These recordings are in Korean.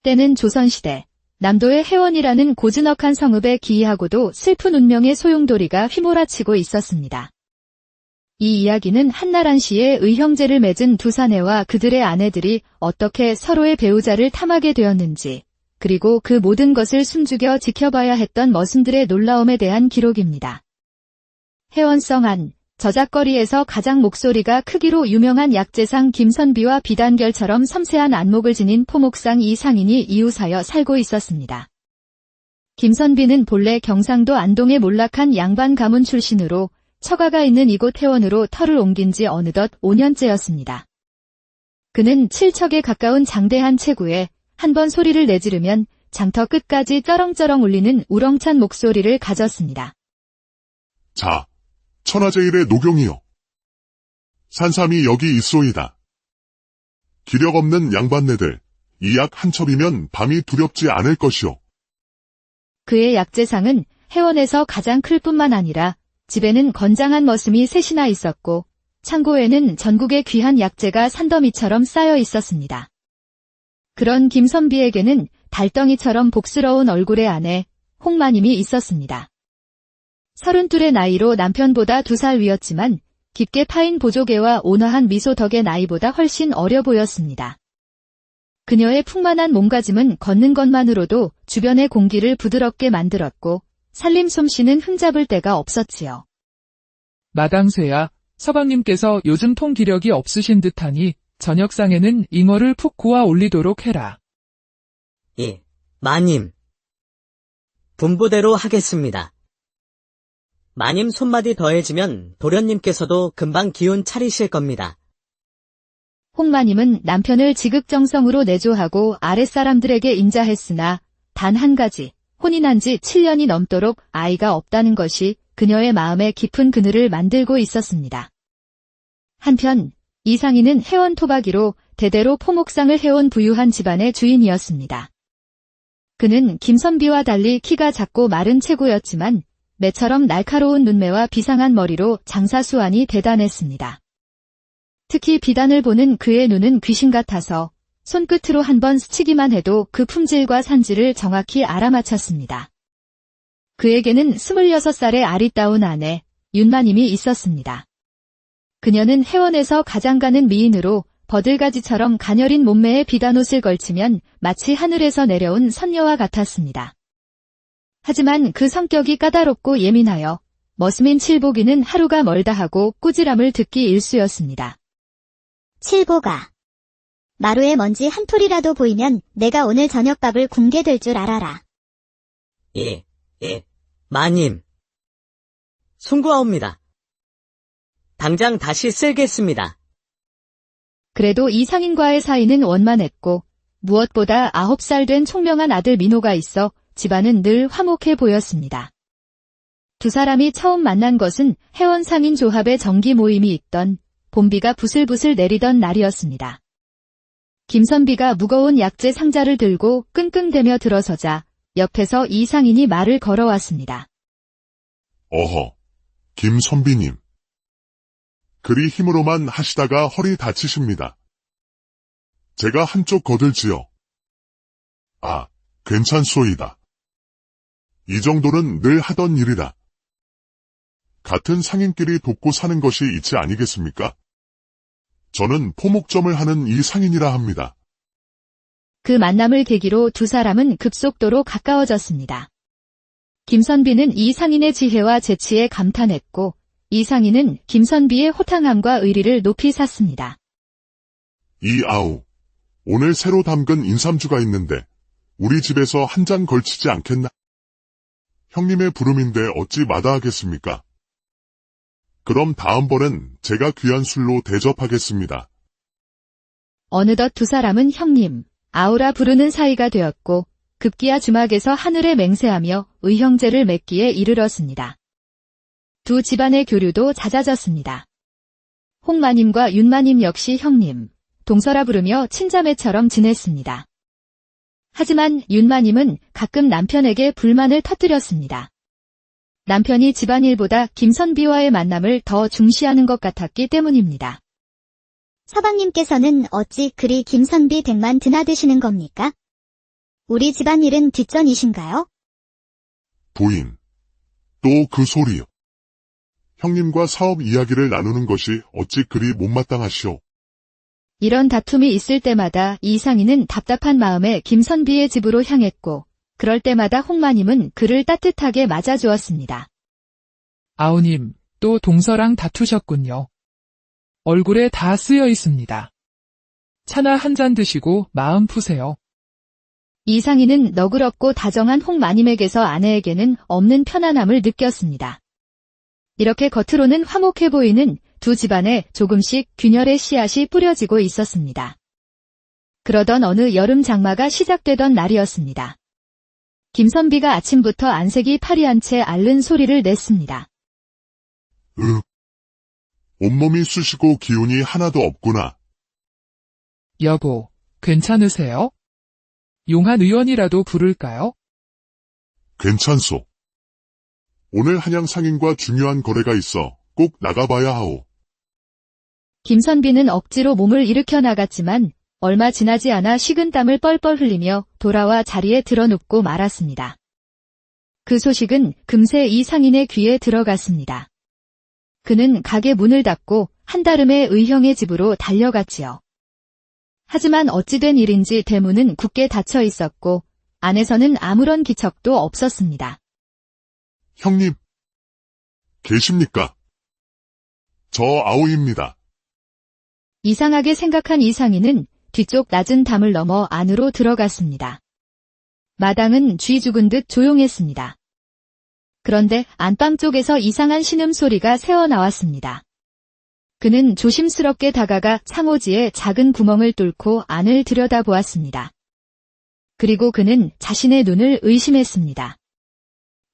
때는 조선시대 남도의 해원이라는 고즈넉한 성읍에 기이하고도 슬픈 운명의 소용돌이가 휘몰아치고 있었습니다. 이 이야기는 한나란 씨의 의형제를 맺은 두 사내와 그들의 아내들이 어떻게 서로의 배우자를 탐하게 되었는지, 그리고 그 모든 것을 숨죽여 지켜봐야 했던 머슴들의 놀라움에 대한 기록입니다. 해원성 안, 저작거리에서 가장 목소리가 크기로 유명한 약재상 김선비와 비단결처럼 섬세한 안목을 지닌 포목상 이상인이 이웃하여 살고 있었습니다. 김선비는 본래 경상도 안동의 몰락한 양반 가문 출신으로 처가가 있는 이곳 해원으로 터를 옮긴 지 어느덧 5년째였습니다. 그는 칠척에 가까운 장대한 체구에 한번 소리를 내지르면 장터 끝까지 쩌렁쩌렁 울리는 우렁찬 목소리를 가졌습니다. 자, 천하제일의 노경이여. 산삼이 여기 있소이다. 기력 없는 양반네들, 이 약 한 첩이면 밤이 두렵지 않을 것이오. 그의 약재상은 해원에서 가장 클 뿐만 아니라 집에는 건장한 머슴이 셋이나 있었고 창고에는 전국의 귀한 약재가 산더미처럼 쌓여 있었습니다. 그런 김선비에게는 달덩이처럼 복스러운 얼굴의 아내 홍마님이 있었습니다. 32의 나이로 남편보다 2살 위였지만 깊게 파인 보조개와 온화한 미소 덕의 나이보다 훨씬 어려 보였습니다. 그녀의 풍만한 몸가짐은 걷는 것만으로도 주변의 공기를 부드럽게 만들었고 살림 솜씨는 흠잡을 데가 없었지요. 마당쇠야, 서방님께서 요즘 통기력이 없으신 듯하니 저녁상에는 잉어를 푹 구워 올리도록 해라. 예, 마님. 분부대로 하겠습니다. 마님 손맛이 더해지면 도련님께서도 금방 기운 차리실 겁니다. 홍마님은 남편을 지극정성으로 내조하고 아랫사람들에게 인자했으나 단 한 가지, 혼인한 지 7년이 넘도록 아이가 없다는 것이 그녀의 마음에 깊은 그늘을 만들고 있었습니다. 한편 이상인은 해원 토박이로 대대로 포목상을 해온 부유한 집안의 주인이었습니다. 그는 김선비와 달리 키가 작고 마른 체구였지만 매처럼 날카로운 눈매와 비상한 머리로 장사수완이 대단했습니다. 특히 비단을 보는 그의 눈은 귀신 같아서 손끝으로 한번 스치기만 해도 그 품질과 산지를 정확히 알아맞혔습니다. 그에게는 26살의 아리따운 아내 윤마님이 있었습니다. 그녀는 해원에서 가장 가는 미인으로 버들가지처럼 가녀린 몸매에 비단옷을 걸치면 마치 하늘에서 내려온 선녀와 같았습니다. 하지만 그 성격이 까다롭고 예민하여 머슴인 칠복이는 하루가 멀다 하고 꾸지람을 듣기 일쑤였습니다. 칠복아, 마루에 먼지 한 톨이라도 보이면 내가 오늘 저녁밥을 굶게 될 줄 알아라. 예, 마님. 송구하옵니다. 당장 다시 쓸겠습니다. 그래도 이상인과의 사이는 원만했고 무엇보다 9살 된 총명한 아들 민호가 있어 집안은 늘 화목해 보였습니다. 두 사람이 처음 만난 것은 해원 상인 조합의 정기 모임이 있던 봄비가 부슬부슬 내리던 날이었습니다. 김선비가 무거운 약재 상자를 들고 끙끙대며 들어서자 옆에서 이상인이 말을 걸어왔습니다. 어허, 김선비님. 그리 힘으로만 하시다가 허리 다치십니다. 제가 한쪽 거들지요. 아, 괜찮소이다. 이 정도는 늘 하던 일이다. 같은 상인끼리 돕고 사는 것이 있지 아니겠습니까? 저는 포목점을 하는 이 상인이라 합니다. 그 만남을 계기로 두 사람은 급속도로 가까워졌습니다. 김선비는 이 상인의 지혜와 재치에 감탄했고 이 상인은 김선비의 호탕함과 의리를 높이 샀습니다. 이아우, 오늘 새로 담근 인삼주가 있는데 우리 집에서 한 잔 걸치지 않겠나? 형님의 부름인데 어찌 마다하겠습니까? 그럼 다음번엔 제가 귀한 술로 대접하겠습니다. 어느덧 두 사람은 형님, 아우라 부르는 사이가 되었고 급기야 주막에서 하늘에 맹세하며 의형제를 맺기에 이르렀습니다. 두 집안의 교류도 잦아졌습니다. 홍마님과 윤마님 역시 형님, 동서라 부르며 친자매처럼 지냈습니다. 하지만 윤마님은 가끔 남편에게 불만을 터뜨렸습니다. 남편이 집안일보다 김선비와의 만남을 더 중시하는 것 같았기 때문입니다. 서방님께서는 어찌 그리 김선비 댁만 드나드시는 겁니까? 우리 집안일은 뒷전이신가요? 부인. 또 그 소리요. 형님과 사업 이야기를 나누는 것이 어찌 그리 못마땅하시오. 이런 다툼이 있을 때마다 이상희는 답답한 마음에 김선비의 집으로 향했고, 그럴 때마다 홍마님은 그를 따뜻하게 맞아주었습니다. 아우님, 또 동서랑 다투셨군요. 얼굴에 다 쓰여 있습니다. 차나 한 잔 드시고 마음 푸세요. 이상희는 너그럽고 다정한 홍마님에게서 아내에게는 없는 편안함을 느꼈습니다. 이렇게 겉으로는 화목해 보이는 두 집안에 조금씩 균열의 씨앗이 뿌려지고 있었습니다. 그러던 어느 여름 장마가 시작되던 날이었습니다. 김선비가 아침부터 안색이 파리한 채 앓는 소리를 냈습니다. 온몸이 쑤시고 기운이 하나도 없구나. 여보, 괜찮으세요? 용한 의원이라도 부를까요? 괜찮소. 오늘 한양 상인과 중요한 거래가 있어 꼭 나가봐야 하오. 김선비는 억지로 몸을 일으켜 나갔지만 얼마 지나지 않아 식은땀을 뻘뻘 흘리며 돌아와 자리에 드러눕고 말았습니다. 그 소식은 금세 이상인의 귀에 들어갔습니다. 그는 가게 문을 닫고 한달음에 의형의 집으로 달려갔지요. 하지만 어찌된 일인지 대문은 굳게 닫혀 있었고 안에서는 아무런 기척도 없었습니다. 형님. 계십니까? 저 아우입니다. 이상하게 생각한 이상희는 뒤쪽 낮은 담을 넘어 안으로 들어갔습니다. 마당은 쥐 죽은 듯 조용했습니다. 그런데 안방 쪽에서 이상한 신음소리가 새어나왔습니다. 그는 조심스럽게 다가가 창호지에 작은 구멍을 뚫고 안을 들여다보았습니다. 그리고 그는 자신의 눈을 의심했습니다.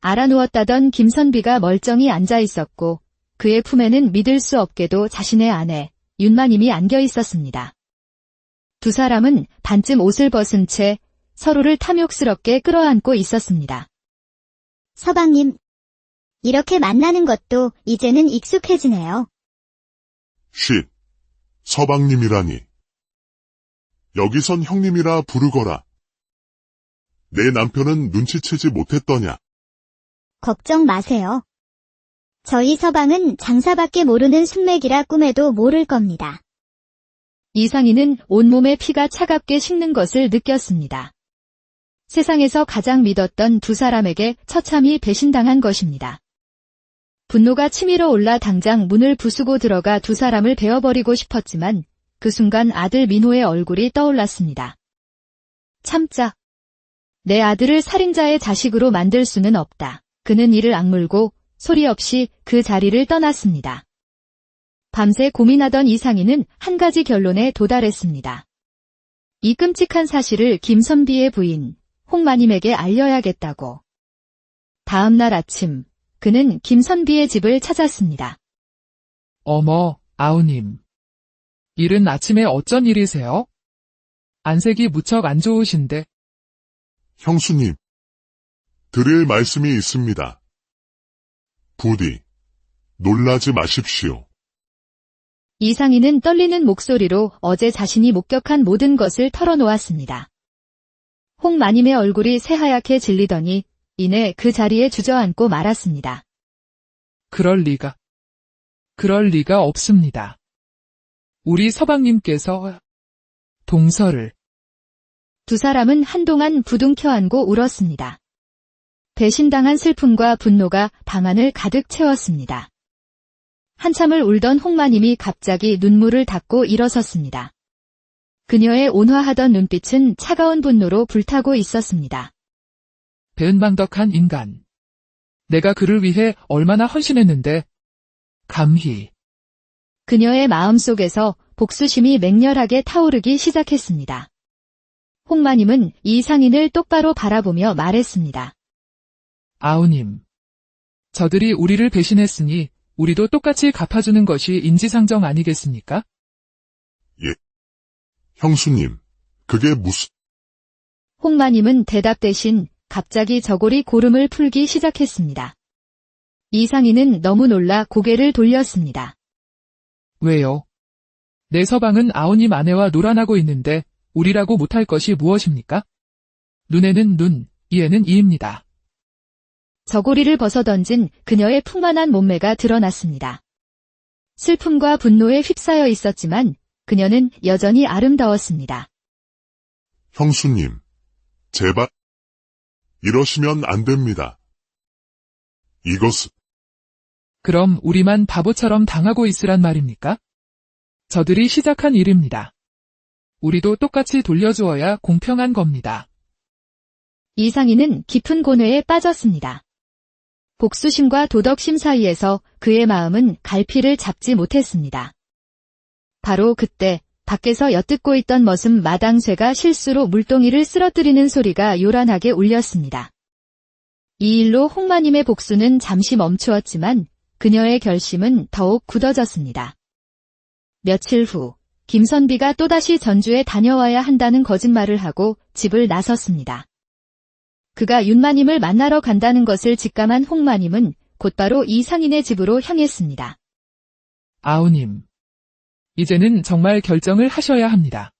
알아누웠다던 김선비가 멀쩡히 앉아 있었고 그의 품에는 믿을 수 없게도 자신의 아내 윤마님이 안겨 있었습니다. 두 사람은 반쯤 옷을 벗은 채 서로를 탐욕스럽게 끌어안고 있었습니다. 서방님, 이렇게 만나는 것도 이제는 익숙해지네요. 쉿. 서방님이라니. 여기선 형님이라 부르거라. 내 남편은 눈치채지 못했더냐. 걱정 마세요. 저희 서방은 장사밖에 모르는 순맥이라 꿈에도 모를 겁니다. 이상희는 온몸에 피가 차갑게 식는 것을 느꼈습니다. 세상에서 가장 믿었던 두 사람에게 처참히 배신당한 것입니다. 분노가 치밀어 올라 당장 문을 부수고 들어가 두 사람을 베어버리고 싶었지만 그 순간 아들 민호의 얼굴이 떠올랐습니다. 참자. 내 아들을 살인자의 자식으로 만들 수는 없다. 그는 이를 악물고 소리 없이 그 자리를 떠났습니다. 밤새 고민하던 이상희는 한 가지 결론에 도달했습니다. 이 끔찍한 사실을 김선비의 부인 홍마님에게 알려야겠다고. 다음 날 아침 그는 김선비의 집을 찾았습니다. 어머, 아우님. 이른 아침에 어쩐 일이세요? 안색이 무척 안 좋으신데. 형수님. 드릴 말씀이 있습니다. 부디 놀라지 마십시오. 이상희는 떨리는 목소리로 어제 자신이 목격한 모든 것을 털어놓았습니다. 홍마님의 얼굴이 새하얗게 질리더니 이내 그 자리에 주저앉고 말았습니다. 그럴 리가 없습니다. 우리 서방님께서 동서를. 두 사람은 한동안 부둥켜 안고 울었습니다. 배신당한 슬픔과 분노가 방 안을 가득 채웠습니다. 한참을 울던 홍마님이 갑자기 눈물을 닦고 일어섰습니다. 그녀의 온화하던 눈빛은 차가운 분노로 불타고 있었습니다. 배은망덕한 인간. 내가 그를 위해 얼마나 헌신했는데. 감히. 그녀의 마음속에서 복수심이 맹렬하게 타오르기 시작했습니다. 홍마님은 이상인을 똑바로 바라보며 말했습니다. 아우님. 저들이 우리를 배신했으니 우리도 똑같이 갚아주는 것이 인지상정 아니겠습니까? 예. 형수님, 그게 무슨... 홍마님은 대답 대신 갑자기 저고리 고름을 풀기 시작했습니다. 이상희는 너무 놀라 고개를 돌렸습니다. 왜요? 내 서방은 아우님 아내와 놀아나고 있는데 우리라고 못할 것이 무엇입니까? 눈에는 눈, 이에는 이입니다. 저고리를 벗어던진 그녀의 풍만한 몸매가 드러났습니다. 슬픔과 분노에 휩싸여 있었지만 그녀는 여전히 아름다웠습니다. 형수님, 제발. 이러시면 안 됩니다. 이것은 그럼 우리만 바보처럼 당하고 있으란 말입니까? 저들이 시작한 일입니다. 우리도 똑같이 돌려주어야 공평한 겁니다. 이상희는 깊은 고뇌에 빠졌습니다. 복수심과 도덕심 사이에서 그의 마음은 갈피를 잡지 못했습니다. 바로 그때 밖에서 엿듣고 있던 머슴 마당쇠가 실수로 물동이를 쓰러뜨리는 소리가 요란하게 울렸습니다. 이 일로 홍마님의 복수는 잠시 멈추었지만 그녀의 결심은 더욱 굳어졌습니다. 며칠 후 김선비가 또다시 전주에 다녀와야 한다는 거짓말을 하고 집을 나섰습니다. 그가 윤마님을 만나러 간다는 것을 직감한 홍마님은 곧바로 이상인의 집으로 향했습니다. 아우님. 이제는 정말 결정을 하셔야 합니다.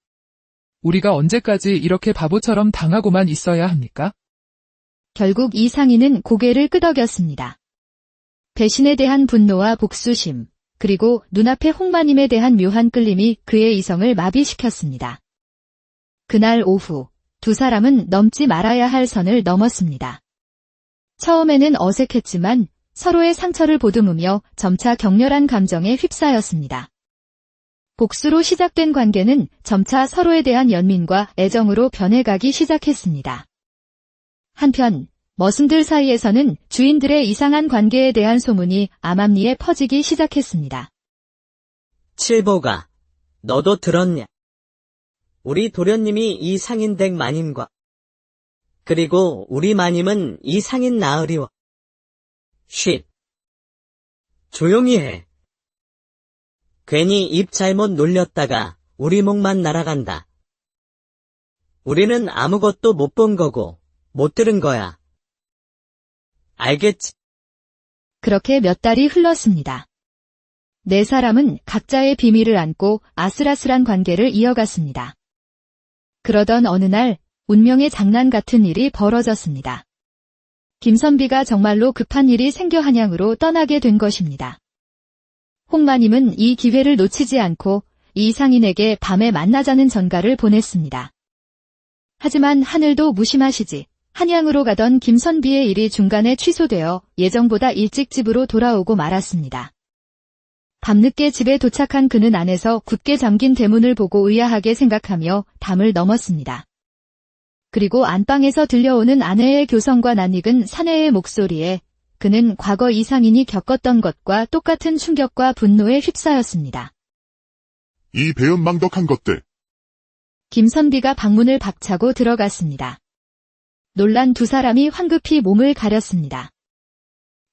우리가 언제까지 이렇게 바보처럼 당하고만 있어야 합니까? 결국 이상인은 고개를 끄덕였습니다. 배신에 대한 분노와 복수심, 그리고 눈앞의 홍마님에 대한 묘한 끌림이 그의 이성을 마비시켰습니다. 그날 오후 두 사람은 넘지 말아야 할 선을 넘었습니다. 처음에는 어색했지만 서로의 상처를 보듬으며 점차 격렬한 감정에 휩싸였습니다. 복수로 시작된 관계는 점차 서로에 대한 연민과 애정으로 변해가기 시작했습니다. 한편 머슴들 사이에서는 주인들의 이상한 관계에 대한 소문이 암암리에 퍼지기 시작했습니다. 칠보가, 너도 들었냐? 우리 도련님이 이 상인 댁 마님과 그리고 우리 마님은 이 상인 나으리와 쉿. 조용히 해. 괜히 입 잘못 놀렸다가 우리 목만 날아간다. 우리는 아무것도 못 본 거고 못 들은 거야. 알겠지? 그렇게 몇 달이 흘렀습니다. 네 사람은 각자의 비밀을 안고 아슬아슬한 관계를 이어갔습니다. 그러던 어느 날 운명의 장난 같은 일이 벌어졌습니다. 김선비가 정말로 급한 일이 생겨 한양으로 떠나게 된 것입니다. 홍마님은 이 기회를 놓치지 않고 이상인에게 밤에 만나자는 전가를 보냈습니다. 하지만 하늘도 무심하시지 한양으로 가던 김선비의 일이 중간에 취소되어 예정보다 일찍 집으로 돌아오고 말았습니다. 밤늦게 집에 도착한 그는 안에서 굳게 잠긴 대문을 보고 의아하게 생각하며 담을 넘었습니다. 그리고 안방에서 들려오는 아내의 교성과 낯익은 사내의 목소리에 그는 과거 이상인이 겪었던 것과 똑같은 충격과 분노에 휩싸였습니다. 이 배은망덕한 것들. 김선비가 방문을 박차고 들어갔습니다. 놀란 두 사람이 황급히 몸을 가렸습니다.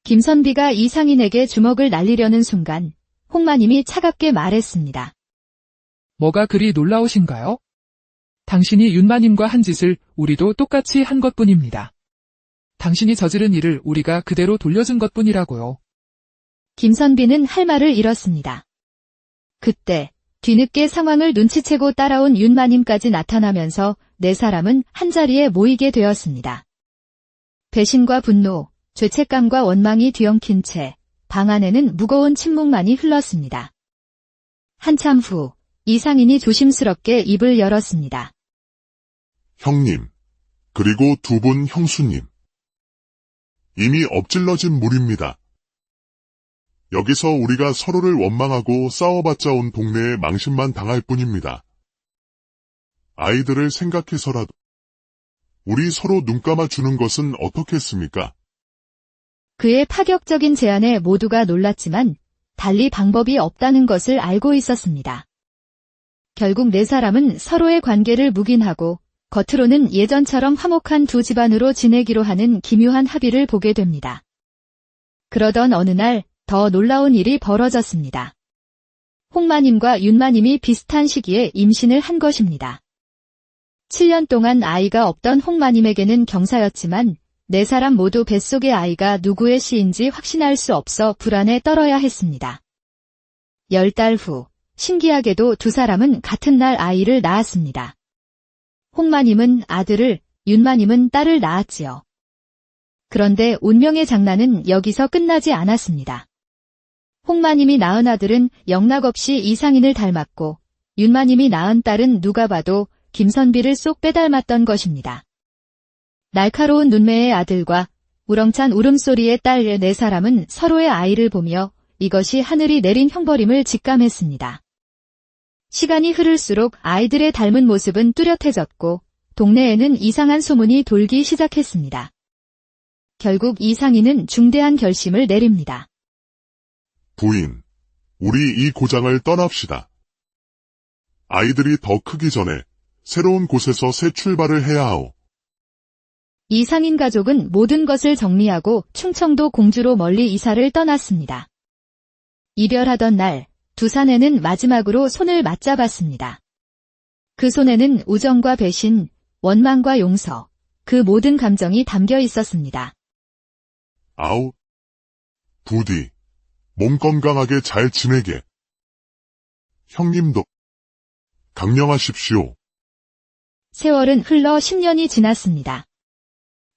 김선비가 이상인에게 주먹을 날리려는 순간 홍마님이 차갑게 말했습니다. 뭐가 그리 놀라우신가요? 당신이 윤마님과 한 짓을 우리도 똑같이 한 것뿐입니다. 당신이 저지른 일을 우리가 그대로 돌려준 것뿐이라고요. 김선비는 할 말을 잃었습니다. 그때 뒤늦게 상황을 눈치채고 따라온 윤마님까지 나타나면서 네 사람은 한자리에 모이게 되었습니다. 배신과 분노, 죄책감과 원망이 뒤엉킨 채 방 안에는 무거운 침묵만이 흘렀습니다. 한참 후 이상인이 조심스럽게 입을 열었습니다. 형님, 그리고 두 분 형수님. 이미 엎질러진 물입니다. 여기서 우리가 서로를 원망하고 싸워봤자 온 동네에 망신만 당할 뿐입니다. 아이들을 생각해서라도 우리 서로 눈 감아주는 것은 어떻겠습니까? 그의 파격적인 제안에 모두가 놀랐지만 달리 방법이 없다는 것을 알고 있었습니다. 결국 네 사람은 서로의 관계를 묵인하고 겉으로는 예전처럼 화목한 두 집안으로 지내기로 하는 기묘한 합의를 보게 됩니다. 그러던 어느 날 더 놀라운 일이 벌어졌습니다. 홍마님과 윤마님이 비슷한 시기에 임신을 한 것입니다. 7년 동안 아이가 없던 홍마님에게는 경사였지만 네 사람 모두 뱃속의 아이가 누구의 씨인지 확신할 수 없어 불안에 떨어야 했습니다. 10달 후 신기하게도 두 사람은 같은 날 아이를 낳았습니다. 홍마님은 아들을, 윤마님은 딸을 낳았지요. 그런데 운명의 장난은 여기서 끝나지 않았습니다. 홍마님이 낳은 아들은 영락없이 이상인을 닮았고 윤마님이 낳은 딸은 누가 봐도 김선비를 쏙 빼닮았던 것입니다. 날카로운 눈매의 아들과 우렁찬 울음소리의 딸 네 사람은 서로의 아이를 보며 이것이 하늘이 내린 형벌임을 직감했습니다. 시간이 흐를수록 아이들의 닮은 모습은 뚜렷해졌고 동네에는 이상한 소문이 돌기 시작했습니다. 결국 이상인은 중대한 결심을 내립니다. 부인, 우리 이 고장을 떠납시다. 아이들이 더 크기 전에 새로운 곳에서 새 출발을 해야 하오. 이상인 가족은 모든 것을 정리하고 충청도 공주로 멀리 이사를 떠났습니다. 이별하던 날, 두 사내는 마지막으로 손을 맞잡았습니다. 그 손에는 우정과 배신, 원망과 용서, 그 모든 감정이 담겨 있었습니다. 아우, 부디, 몸 건강하게 잘 지내게. 형님도, 강령하십시오. 세월은 흘러 10년이 지났습니다.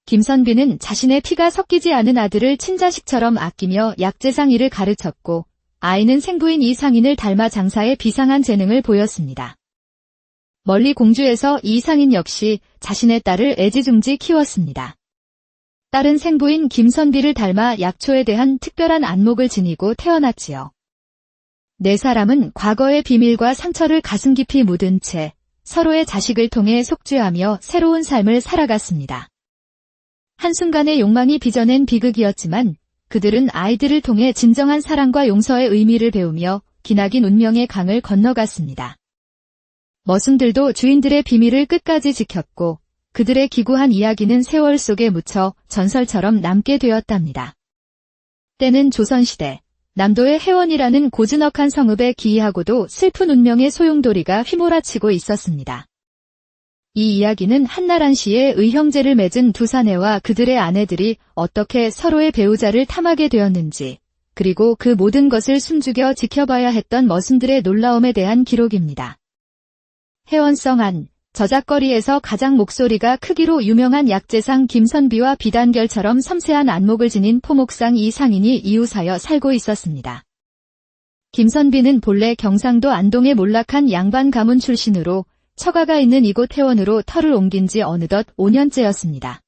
김선비는 자신의 피가 섞이지 않은 아들을 친자식처럼 아끼며 약재상 일을 가르쳤고 아이는 생부인 이상인을 닮아 장사에 비상한 재능을 보였습니다. 멀리 공주에서 이상인 역시 자신의 딸을 애지중지 키웠습니다. 딸은 생부인 김선비를 닮아 약초에 대한 특별한 안목을 지니고 태어났지요. 네 사람은 과거의 비밀과 상처를 가슴 깊이 묻은 채 서로의 자식을 통해 속죄하며 새로운 삶을 살아갔습니다. 한순간의 욕망이 빚어낸 비극이었지만 그들은 아이들을 통해 진정한 사랑과 용서의 의미를 배우며 기나긴 운명의 강을 건너갔습니다. 머슴들도 주인들의 비밀을 끝까지 지켰고 그들의 기구한 이야기는 세월 속에 묻혀 전설처럼 남게 되었답니다. 때는 조선시대, 남도의 해원이라는 고즈넉한 성읍에 기이하고도 슬픈 운명의 소용돌이가 휘몰아치고 있었습니다. 이 이야기는 한나란 씨의 의형제를 맺은 두 사내와 그들의 아내들이 어떻게 서로의 배우자를 탐하게 되었는지, 그리고 그 모든 것을 숨죽여 지켜봐야 했던 머슴들의 놀라움에 대한 기록입니다. 해원성 안, 저작거리에서 가장 목소리가 크기로 유명한 약재상 김선비와 비단결처럼 섬세한 안목을 지닌 포목상 이상인이 이웃하여 살고 있었습니다. 김선비는 본래 경상도 안동의 몰락한 양반 가문 출신으로 처가가 있는 이곳 해원으로 터를 옮긴 지 어느덧 5년째였습니다.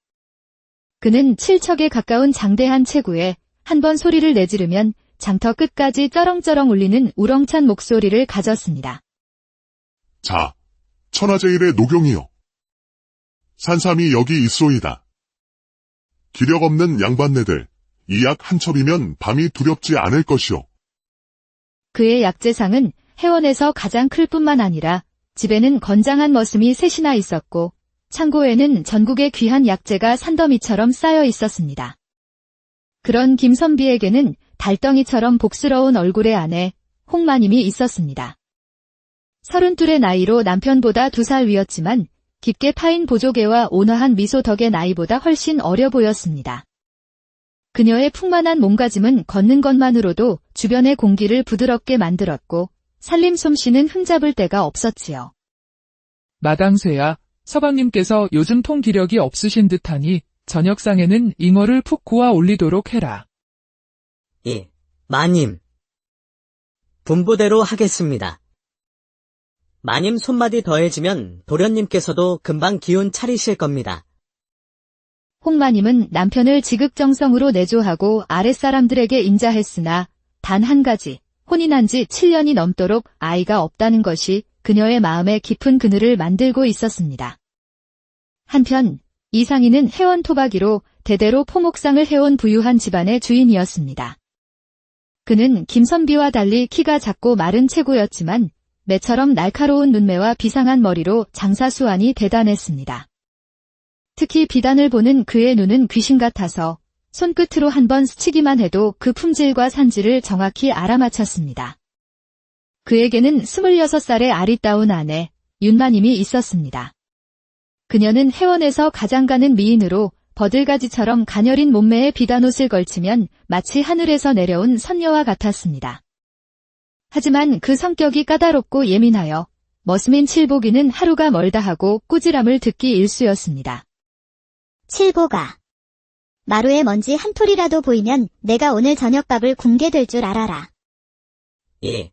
그는 칠척에 가까운 장대한 체구에 한 번 소리를 내지르면 장터 끝까지 쩌렁쩌렁 울리는 우렁찬 목소리를 가졌습니다. 자, 천하제일의 노경이여. 산삼이 여기 있소이다. 기력 없는 양반네들, 이 약 한 첩이면 밤이 두렵지 않을 것이오. 그의 약재상은 해원에서 가장 클 뿐만 아니라 집에는 건장한 머슴이 셋이나 있었고 창고에는 전국의 귀한 약재가 산더미처럼 쌓여 있었습니다. 그런 김선비에게는 달덩이처럼 복스러운 얼굴의 아내 홍마님이 있었습니다. 32의 나이로 남편보다 2살 위였지만 깊게 파인 보조개와 온화한 미소 덕의 나이보다 훨씬 어려 보였습니다. 그녀의 풍만한 몸가짐은 걷는 것만으로도 주변의 공기를 부드럽게 만들었고 살림 솜씨는 흠잡을 데가 없었지요. 마당새야, 서방님께서 요즘 통기력이 없으신 듯하니 저녁상에는 잉어를 푹 구워 올리도록 해라. 예, 마님. 분부대로 하겠습니다. 마님 손맛이 더해지면 도련님께서도 금방 기운 차리실 겁니다. 홍마님은 남편을 지극정성으로 내조하고 아랫사람들에게 인자했으나 단 한 가지, 혼인한 지 7년이 넘도록 아이가 없다는 것이 그녀의 마음에 깊은 그늘을 만들고 있었습니다. 한편 이상인은 해원 토박이로 대대로 포목상을 해온 부유한 집안의 주인이었습니다. 그는 김선비와 달리 키가 작고 마른 체구였지만 매처럼 날카로운 눈매와 비상한 머리로 장사 수완이 대단했습니다. 특히 비단을 보는 그의 눈은 귀신 같아서 손끝으로 한번 스치기만 해도 그 품질과 산지를 정확히 알아맞혔습니다. 그에게는 26살의 아리따운 아내 윤마님이 있었습니다. 그녀는 해원에서 가장 가는 미인으로 버들가지처럼 가녀린 몸매에 비단옷을 걸치면 마치 하늘에서 내려온 선녀와 같았습니다. 하지만 그 성격이 까다롭고 예민하여 머슴인 칠복이는 하루가 멀다 하고 꾸지람을 듣기 일쑤였습니다. 칠보가. 마루에 먼지 한 톨이라도 보이면 내가 오늘 저녁밥을 굶게 될 줄 알아라. 예,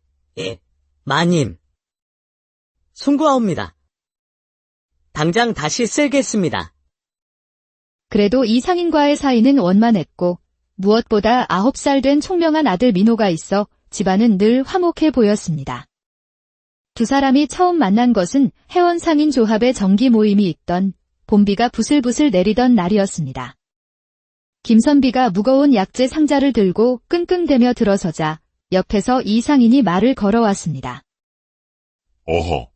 마님. 송구하옵니다. 당장 다시 쓸겠습니다. 그래도 이 상인과의 사이는 원만했고 무엇보다 9살 된 총명한 아들 민호가 있어 집안은 늘 화목해 보였습니다. 두 사람이 처음 만난 것은 회원 상인 조합의 정기 모임이 있던 봄비가 부슬부슬 내리던 날이었습니다. 김선비가 무거운 약재 상자를 들고 끙끙대며 들어서자 옆에서 이 상인이 말을 걸어왔습니다. 어허,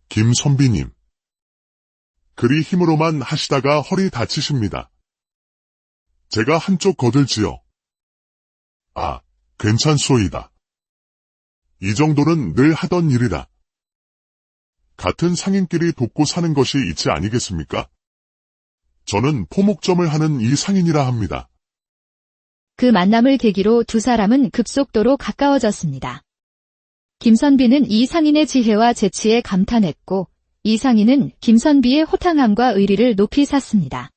김선비님. 그리 힘으로만 하시다가 허리 다치십니다. 제가 한쪽 거들지요. 아, 괜찮소이다. 이 정도는 늘 하던 일이라. 같은 상인끼리 돕고 사는 것이 있지 아니겠습니까? 저는 포목점을 하는 이 상인이라 합니다. 그 만남을 계기로 두 사람은 급속도로 가까워졌습니다. 김선비는 이 상인의 지혜와 재치에 감탄했고 이 상인은 김선비의 호탕함과 의리를 높이 샀습니다.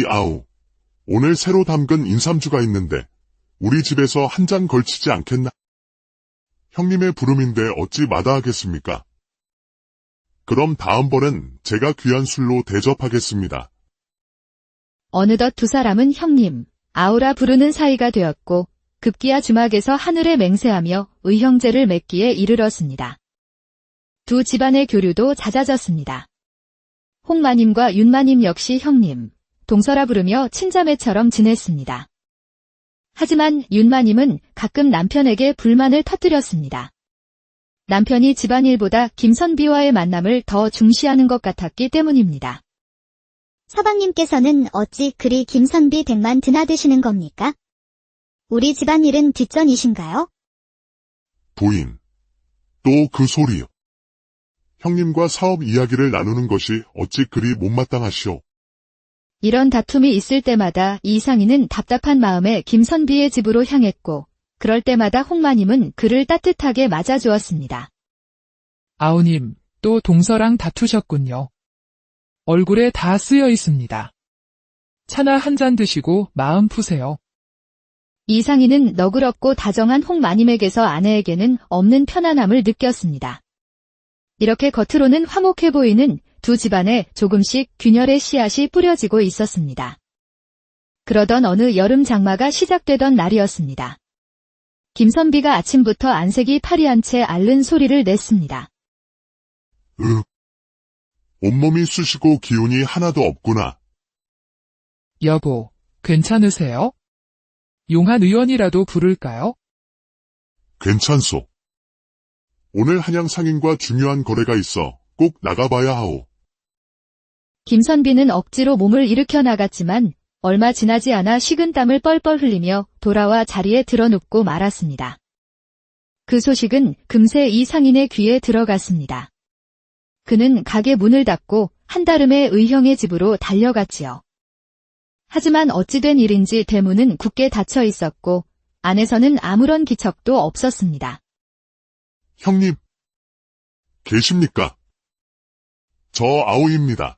아우, 오늘 새로 담근 인삼주가 있는데 우리 집에서 한 잔 걸치지 않겠나? 형님의 부름인데 어찌 마다하겠습니까? 그럼 다음번엔 제가 귀한 술로 대접하겠습니다. 어느덧 두 사람은 형님, 아우라 부르는 사이가 되었고 급기야 주막에서 하늘에 맹세하며 의형제를 맺기에 이르렀습니다. 두 집안의 교류도 잦아졌습니다. 홍마님과 윤마님 역시 형님, 동서라 부르며 친자매처럼 지냈습니다. 하지만 윤마님은 가끔 남편에게 불만을 터뜨렸습니다. 남편이 집안일보다 김선비와의 만남을 더 중시하는 것 같았기 때문입니다. 서방님께서는 어찌 그리 김선비 댁만 드나드시는 겁니까? 우리 집안일은 뒷전이신가요? 부인, 또 그 소리요. 형님과 사업 이야기를 나누는 것이 어찌 그리 못마땅하시오. 이런 다툼이 있을 때마다 이상희는 답답한 마음에 김선비의 집으로 향했고 그럴 때마다 홍마님은 그를 따뜻하게 맞아주었습니다. 아우님, 또 동서랑 다투셨군요. 얼굴에 다 쓰여 있습니다. 차나 한 잔 드시고 마음 푸세요. 이상희는 너그럽고 다정한 홍마님에게서 아내에게는 없는 편안함을 느꼈습니다. 이렇게 겉으로는 화목해 보이는 두 집안에 조금씩 균열의 씨앗이 뿌려지고 있었습니다. 그러던 어느 여름 장마가 시작되던 날이었습니다. 김선비가 아침부터 안색이 파리한 채 앓는 소리를 냈습니다. 온몸이 쑤시고 기운이 하나도 없구나. 여보, 괜찮으세요? 용한 의원이라도 부를까요? 괜찮소. 오늘 한양 상인과 중요한 거래가 있어 꼭 나가봐야 하오. 김선비는 억지로 몸을 일으켜 나갔지만 얼마 지나지 않아 식은땀을 뻘뻘 흘리며 돌아와 자리에 드러눕고 말았습니다. 그 소식은 금세 이 상인의 귀에 들어갔습니다. 그는 가게 문을 닫고 한달음에 의형의 집으로 달려갔지요. 하지만 어찌된 일인지 대문은 굳게 닫혀 있었고 안에서는 아무런 기척도 없었습니다. 형님, 계십니까? 저 아우입니다.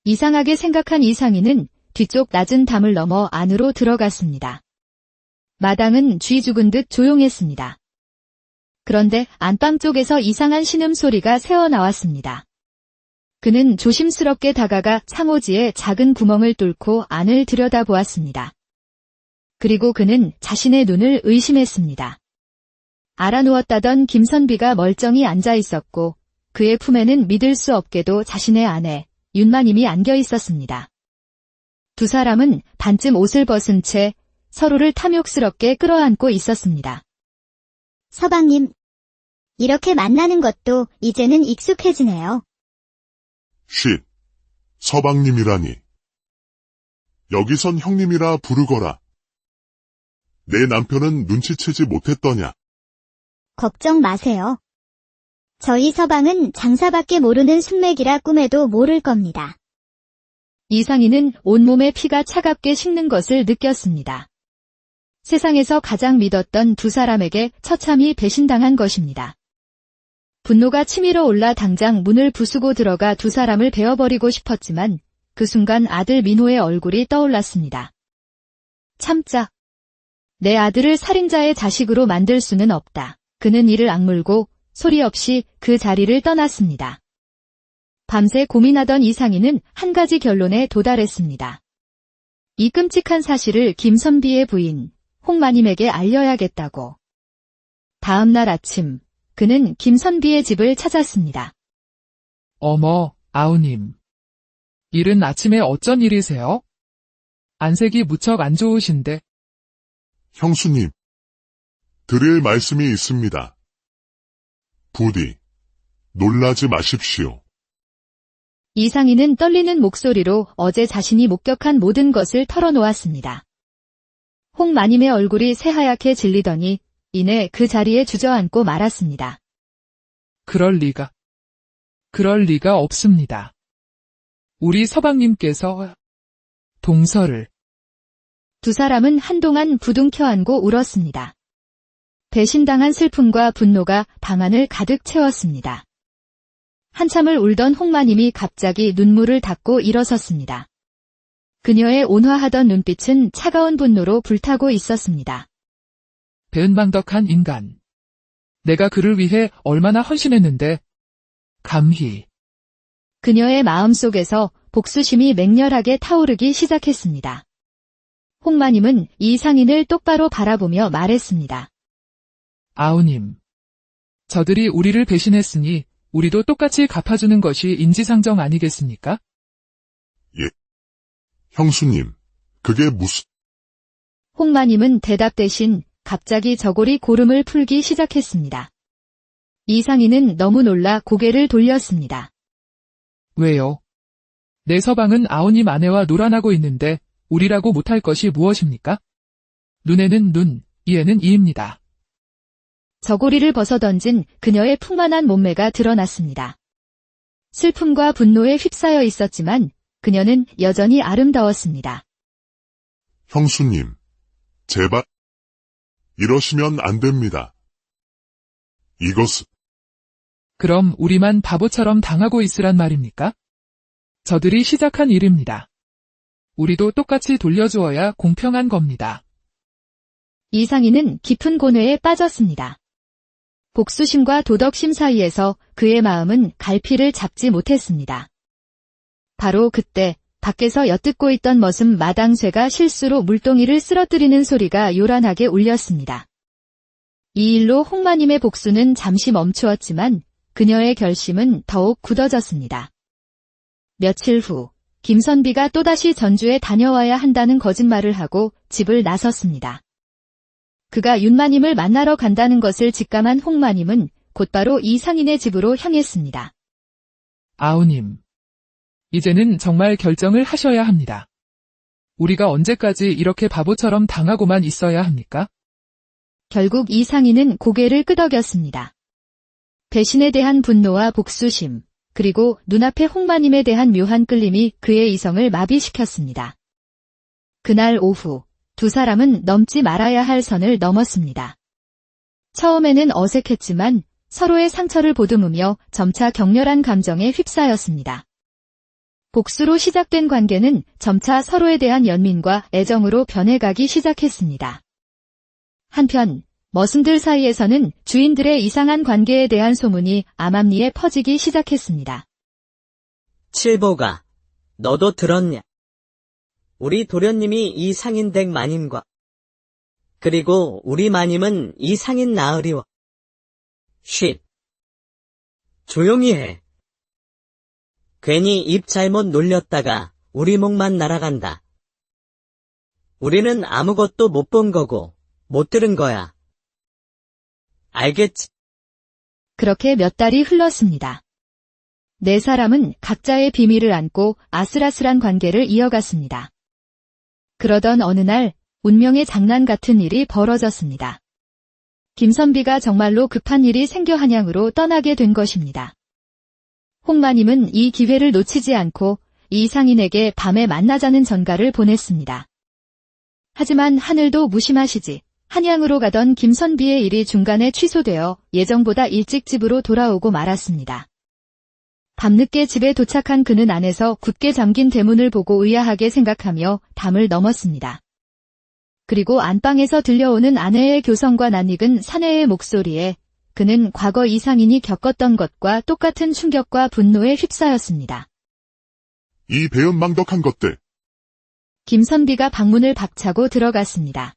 이상하게 생각한 이상희는 뒤쪽 낮은 담을 넘어 안으로 들어갔습니다. 마당은 쥐 죽은 듯 조용했습니다. 그런데 안방 쪽에서 이상한 신음소리가 새어나왔습니다. 그는 조심스럽게 다가가 창호지에 작은 구멍을 뚫고 안을 들여다보았습니다. 그리고 그는 자신의 눈을 의심했습니다. 알아누웠다던 김선비가 멀쩡히 앉아 있었고 그의 품에는 믿을 수 없게도 자신의 아내 윤마님이 안겨 있었습니다. 두 사람은 반쯤 옷을 벗은 채 서로를 탐욕스럽게 끌어안고 있었습니다. 서방님, 이렇게 만나는 것도 이제는 익숙해지네요. 쉿, 서방님이라니. 여기선 형님이라 부르거라. 내 남편은 눈치채지 못했더냐. 걱정 마세요. 저희 서방은 장사밖에 모르는 순맥이라 꿈에도 모를 겁니다. 이상희는 온몸에 피가 차갑게 식는 것을 느꼈습니다. 세상에서 가장 믿었던 두 사람에게 처참히 배신당한 것입니다. 분노가 치밀어 올라 당장 문을 부수고 들어가 두 사람을 베어버리고 싶었지만 그 순간 아들 민호의 얼굴이 떠올랐습니다. 참자. 내 아들을 살인자의 자식으로 만들 수는 없다. 그는 이를 악물고 소리 없이 그 자리를 떠났습니다. 밤새 고민하던 이상희는 한 가지 결론에 도달했습니다. 이 끔찍한 사실을 김선비의 부인 홍마님에게 알려야겠다고. 다음 날 아침 그는 김선비의 집을 찾았습니다. 어머, 아우님. 이른 아침에 어쩐 일이세요? 안색이 무척 안 좋으신데. 형수님, 드릴 말씀이 있습니다. 부디 놀라지 마십시오. 이상희는 떨리는 목소리로 어제 자신이 목격한 모든 것을 털어놓았습니다. 홍마님의 얼굴이 새하얗게 질리더니 이내 그 자리에 주저앉고 말았습니다. 그럴 리가 없습니다. 우리 서방님께서 동서를. 두 사람은 한동안 부둥켜 안고 울었습니다. 배신당한 슬픔과 분노가 방 안을 가득 채웠습니다. 한참을 울던 홍마님이 갑자기 눈물을 닦고 일어섰습니다. 그녀의 온화하던 눈빛은 차가운 분노로 불타고 있었습니다. 배은망덕한 인간. 내가 그를 위해 얼마나 헌신했는데. 감히. 그녀의 마음속에서 복수심이 맹렬하게 타오르기 시작했습니다. 홍마님은 이상인을 똑바로 바라보며 말했습니다. 아우님. 저들이 우리를 배신했으니 우리도 똑같이 갚아주는 것이 인지상정 아니겠습니까? 예. 형수님, 그게 무슨... 홍마님은 대답 대신 갑자기 저고리 고름을 풀기 시작했습니다. 이상희는 너무 놀라 고개를 돌렸습니다. 왜요? 내 서방은 아우님 아내와 놀아나고 있는데 우리라고 못할 것이 무엇입니까? 눈에는 눈, 이에는 이입니다. 저고리를 벗어던진 그녀의 풍만한 몸매가 드러났습니다. 슬픔과 분노에 휩싸여 있었지만 그녀는 여전히 아름다웠습니다. 형수님, 제발 이러시면 안 됩니다. 이것은... 그럼 우리만 바보처럼 당하고 있으란 말입니까? 저들이 시작한 일입니다. 우리도 똑같이 돌려주어야 공평한 겁니다. 이상희는 깊은 고뇌에 빠졌습니다. 복수심과 도덕심 사이에서 그의 마음은 갈피를 잡지 못했습니다. 바로 그때 밖에서 엿듣고 있던 머슴 마당쇠가 실수로 물동이를 쓰러뜨리는 소리가 요란하게 울렸습니다. 이 일로 홍마님의 복수는 잠시 멈추었지만 그녀의 결심은 더욱 굳어졌습니다. 며칠 후 김선비가 또다시 전주에 다녀와야 한다는 거짓말을 하고 집을 나섰습니다. 그가 윤마님을 만나러 간다는 것을 직감한 홍마님은 곧바로 이상인의 집으로 향했습니다. 아우님. 이제는 정말 결정을 하셔야 합니다. 우리가 언제까지 이렇게 바보처럼 당하고만 있어야 합니까? 결국 이상인은 고개를 끄덕였습니다. 배신에 대한 분노와 복수심, 그리고 눈앞의 홍마님에 대한 묘한 끌림이 그의 이성을 마비시켰습니다. 그날 오후 두 사람은 넘지 말아야 할 선을 넘었습니다. 처음에는 어색했지만 서로의 상처를 보듬으며 점차 격렬한 감정에 휩싸였습니다. 복수로 시작된 관계는 점차 서로에 대한 연민과 애정으로 변해가기 시작했습니다. 한편 머슴들 사이에서는 주인들의 이상한 관계에 대한 소문이 암암리에 퍼지기 시작했습니다. 칠보가, 너도 들었냐? 우리 도련님이 이 상인 댁 마님과 그리고 우리 마님은 이 상인 나으리와 쉿. 조용히 해. 괜히 입 잘못 놀렸다가 우리 목만 날아간다. 우리는 아무것도 못 본 거고 못 들은 거야. 알겠지? 그렇게 몇 달이 흘렀습니다. 네 사람은 각자의 비밀을 안고 아슬아슬한 관계를 이어갔습니다. 그러던 어느 날 운명의 장난 같은 일이 벌어졌습니다. 김선비가 정말로 급한 일이 생겨 한양으로 떠나게 된 것입니다. 홍마님은 이 기회를 놓치지 않고 이상인에게 밤에 만나자는 전가를 보냈습니다. 하지만 하늘도 무심하시지 한양으로 가던 김선비의 일이 중간에 취소되어 예정보다 일찍 집으로 돌아오고 말았습니다. 밤늦게 집에 도착한 그는 안에서 굳게 잠긴 대문을 보고 의아하게 생각하며 담을 넘었습니다. 그리고 안방에서 들려오는 아내의 교성과 낯익은 사내의 목소리에 그는 과거 이상인이 겪었던 것과 똑같은 충격과 분노에 휩싸였습니다. 이 배은망덕한 것들. 김선비가 방문을 박차고 들어갔습니다.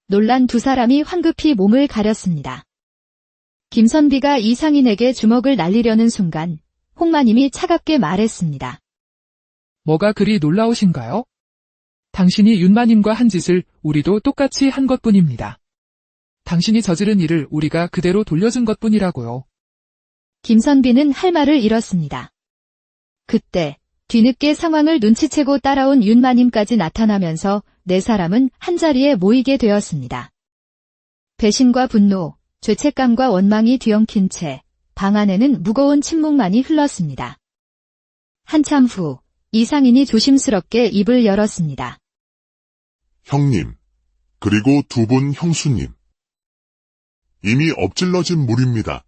놀란 두 사람이 황급히 몸을 가렸습니다. 김선비가 이상인에게 주먹을 날리려는 순간 홍마님이 차갑게 말했습니다. 뭐가 그리 놀라우신가요? 당신이 윤마님과 한 짓을 우리도 똑같이 한 것뿐입니다. 당신이 저지른 일을 우리가 그대로 돌려준 것뿐이라고요. 김선비는 할 말을 잃었습니다. 그때 뒤늦게 상황을 눈치채고 따라온 윤마님까지 나타나면서 네 사람은 한자리에 모이게 되었습니다. 배신과 분노, 죄책감과 원망이 뒤엉킨 채 방 안에는 무거운 침묵만이 흘렀습니다. 한참 후 이상인이 조심스럽게 입을 열었습니다. 형님, 그리고 두 분 형수님. 이미 엎질러진 물입니다.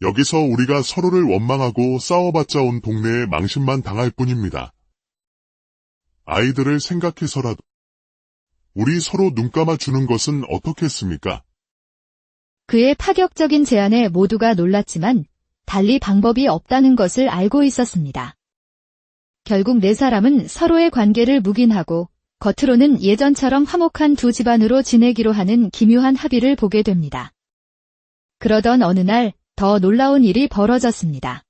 여기서 우리가 서로를 원망하고 싸워봤자 온 동네에 망신만 당할 뿐입니다. 아이들을 생각해서라도 우리 서로 눈 감아주는 것은 어떻겠습니까? 그의 파격적인 제안에 모두가 놀랐지만 달리 방법이 없다는 것을 알고 있었습니다. 결국 네 사람은 서로의 관계를 묵인하고 겉으로는 예전처럼 화목한 두 집안으로 지내기로 하는 기묘한 합의를 보게 됩니다. 그러던 어느 날 더 놀라운 일이 벌어졌습니다.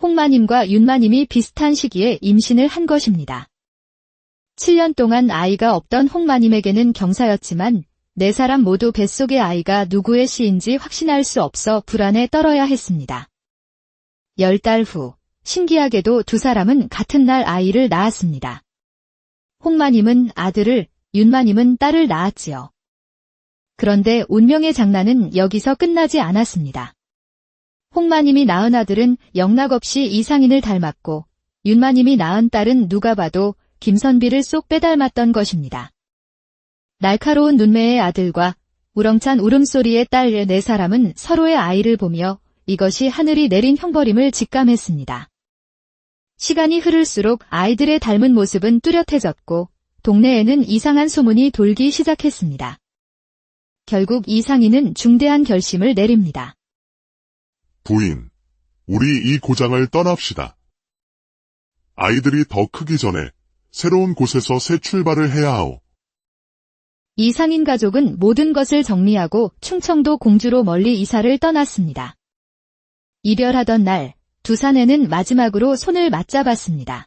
홍마님과 윤마님이 비슷한 시기에 임신을 한 것입니다. 7년 동안 아이가 없던 홍마님에게는 경사였지만 네 사람 모두 뱃속의 아이가 누구의 씨인지 확신할 수 없어 불안에 떨어야 했습니다. 10달 후 신기하게도 두 사람은 같은 날 아이를 낳았습니다. 홍마님은 아들을, 윤마님은 딸을 낳았지요. 그런데 운명의 장난은 여기서 끝나지 않았습니다. 홍마님이 낳은 아들은 영락없이 이상인을 닮았고 윤마님이 낳은 딸은 누가 봐도 김선비를 쏙 빼닮았던 것입니다. 날카로운 눈매의 아들과 우렁찬 울음소리의 딸 네 사람은 서로의 아이를 보며 이것이 하늘이 내린 형벌임을 직감했습니다. 시간이 흐를수록 아이들의 닮은 모습은 뚜렷해졌고 동네에는 이상한 소문이 돌기 시작했습니다. 결국 이상인은 중대한 결심을 내립니다. 부인, 우리 이 고장을 떠납시다. 아이들이 더 크기 전에 새로운 곳에서 새 출발을 해야 하오. 이상인 가족은 모든 것을 정리하고 충청도 공주로 멀리 이사를 떠났습니다. 이별하던 날, 두 사내는 마지막으로 손을 맞잡았습니다.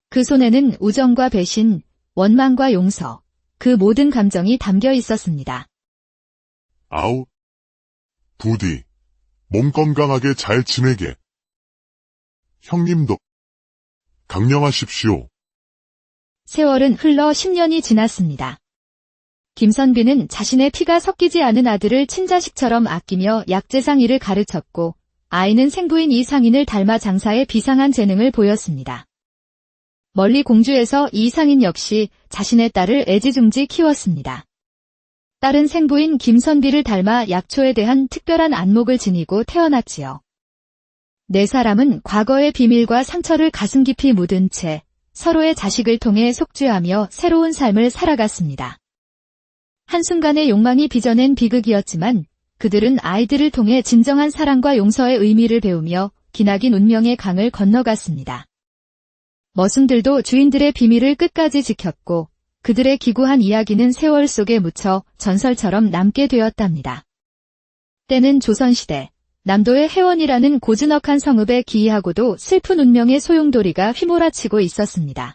그 손에는 우정과 배신, 원망과 용서, 그 모든 감정이 담겨 있었습니다. 아우, 부디, 몸 건강하게 잘 지내게. 형님도 강령하십시오. 세월은 흘러 10년이 지났습니다. 김선비는 자신의 피가 섞이지 않은 아들을 친자식처럼 아끼며 약재상 일을 가르쳤고 아이는 생부인 이상인을 닮아 장사에 비상한 재능을 보였습니다. 멀리 공주에서 이상인 역시 자신의 딸을 애지중지 키웠습니다. 딸은 생부인 김선비를 닮아 약초에 대한 특별한 안목을 지니고 태어났지요. 네 사람은 과거의 비밀과 상처를 가슴 깊이 묻은 채 서로의 자식을 통해 속죄하며 새로운 삶을 살아갔습니다. 한순간의 욕망이 빚어낸 비극이었지만 그들은 아이들을 통해 진정한 사랑과 용서의 의미를 배우며 기나긴 운명의 강을 건너갔습니다. 머슴들도 주인들의 비밀을 끝까지 지켰고 그들의 기구한 이야기는 세월 속에 묻혀 전설처럼 남게 되었답니다. 때는 조선시대, 남도의 해원이라는 고즈넉한 성읍에 기이하고도 슬픈 운명의 소용돌이가 휘몰아치고 있었습니다.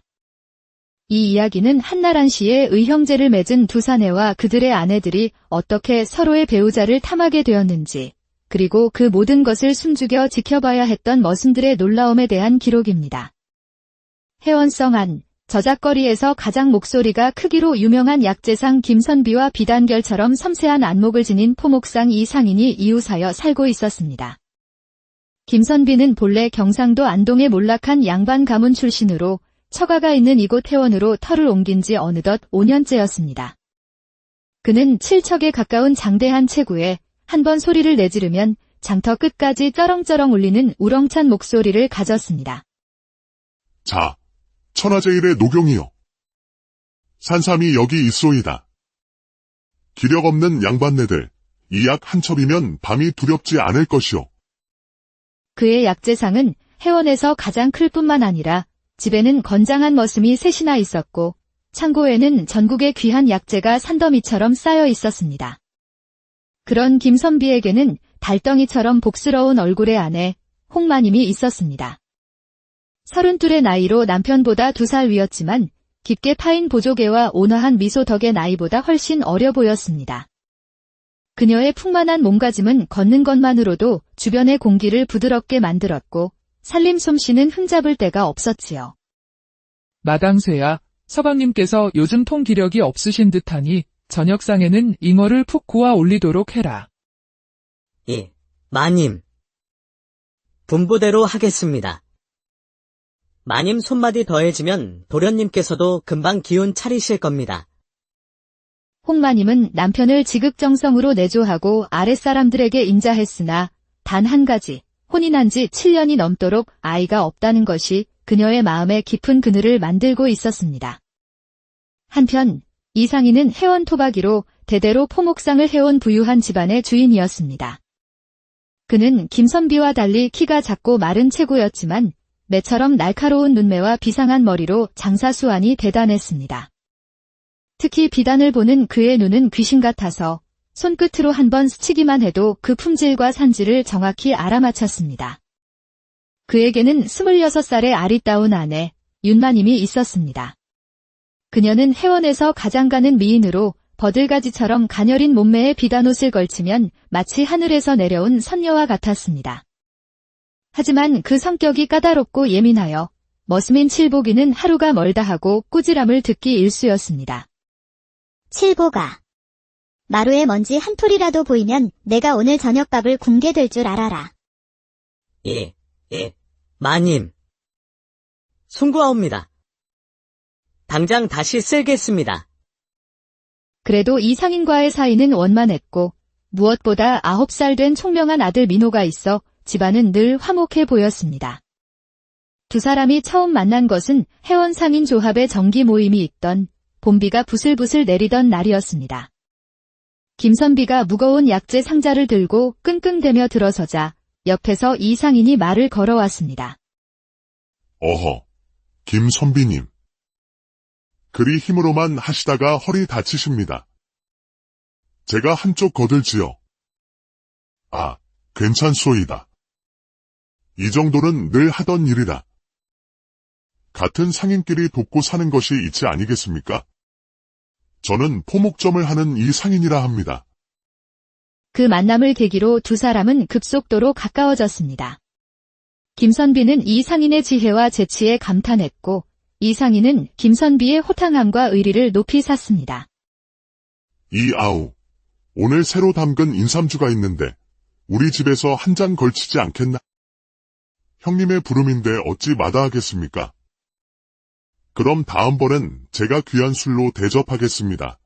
이 이야기는 한나란 씨의 의형제를 맺은 두 사내와 그들의 아내들이 어떻게 서로의 배우자를 탐하게 되었는지, 그리고 그 모든 것을 숨죽여 지켜봐야 했던 머슴들의 놀라움에 대한 기록입니다. 해원성 안, 저작거리에서 가장 목소리가 크기로 유명한 약재상 김선비와 비단결처럼 섬세한 안목을 지닌 포목상 이상인이 이웃하여 살고 있었습니다. 김선비는 본래 경상도 안동의 몰락한 양반 가문 출신으로 처가가 있는 이곳 해원으로 터를 옮긴 지 어느덧 5년째였습니다. 그는 칠척에 가까운 장대한 체구에 한 번 소리를 내지르면 장터 끝까지 쩌렁쩌렁 울리는 우렁찬 목소리를 가졌습니다. 자, 천하제일의 노경이여. 산삼이 여기 있소이다. 기력 없는 양반네들, 이 약 한 첩이면 밤이 두렵지 않을 것이오. 그의 약재상은 해원에서 가장 클 뿐만 아니라 집에는 건장한 머슴이 셋이나 있었고 창고에는 전국의 귀한 약재가 산더미처럼 쌓여 있었습니다. 그런 김선비에게는 달덩이처럼 복스러운 얼굴의 아내 홍마님이 있었습니다. 32의 나이로 남편보다 2살 위였지만 깊게 파인 보조개와 온화한 미소 덕의 나이보다 훨씬 어려 보였습니다. 그녀의 풍만한 몸가짐은 걷는 것만으로도 주변의 공기를 부드럽게 만들었고 살림 솜씨는 흠잡을 데가 없었지요. 마당쇠야, 서방님께서 요즘 통기력이 없으신 듯하니 저녁상에는 잉어를 푹 구워 올리도록 해라. 예, 마님. 분부대로 하겠습니다. 마님 손맛이 더해지면 도련님께서도 금방 기운 차리실 겁니다. 홍마님은 남편을 지극정성으로 내조하고 아랫사람들에게 인자했으나 단 한 가지, 혼이 난 지 7년이 넘도록 아이가 없다는 것이 그녀의 마음에 깊은 그늘을 만들고 있었습니다. 한편 이상희는 해원 토박이로 대대로 포목상을 해온 부유한 집안의 주인이었습니다. 그는 김선비와 달리 키가 작고 마른 체구였지만 매처럼 날카로운 눈매와 비상한 머리로 장사수완이 대단했습니다. 특히 비단을 보는 그의 눈은 귀신 같아서 손끝으로 한번 스치기만 해도 그 품질과 산지를 정확히 알아맞혔습니다. 그에게는 26살의 아리따운 아내 윤마님이 있었습니다. 그녀는 해원에서 가장 가는 미인으로 버들가지처럼 가녀린 몸매에 비단옷을 걸치면 마치 하늘에서 내려온 선녀와 같았습니다. 하지만 그 성격이 까다롭고 예민하여 머슴인 칠복이는 하루가 멀다 하고 꾸지람을 듣기 일쑤였습니다. 칠보가. 마루에 먼지 한 톨이라도 보이면 내가 오늘 저녁밥을 굶게 될 줄 알아라. 예, 마님. 송구하옵니다. 당장 다시 쓸겠습니다. 그래도 이상인과의 사이는 원만했고 무엇보다 9살 된 총명한 아들 민호가 있어 집안은 늘 화목해 보였습니다. 두 사람이 처음 만난 것은 해원 상인 조합의 정기 모임이 있던 봄비가 부슬부슬 내리던 날이었습니다. 김선비가 무거운 약재 상자를 들고 끙끙대며 들어서자 옆에서 이상인이 말을 걸어왔습니다. 어허, 김선비님. 그리 힘으로만 하시다가 허리 다치십니다. 제가 한쪽 거들지요. 아, 괜찮소이다. 이 정도는 늘 하던 일이다. 같은 상인끼리 돕고 사는 것이 있지 아니겠습니까? 저는 포목점을 하는 이 상인이라 합니다. 그 만남을 계기로 두 사람은 급속도로 가까워졌습니다. 김선비는 이상인의 지혜와 재치에 감탄했고 이상인은 김선비의 호탕함과 의리를 높이 샀습니다. 이아우, 오늘 새로 담근 인삼주가 있는데 우리 집에서 한 잔 걸치지 않겠나? 형님의 부름인데 어찌 마다하겠습니까? 그럼 다음번엔 제가 귀한 술로 대접하겠습니다.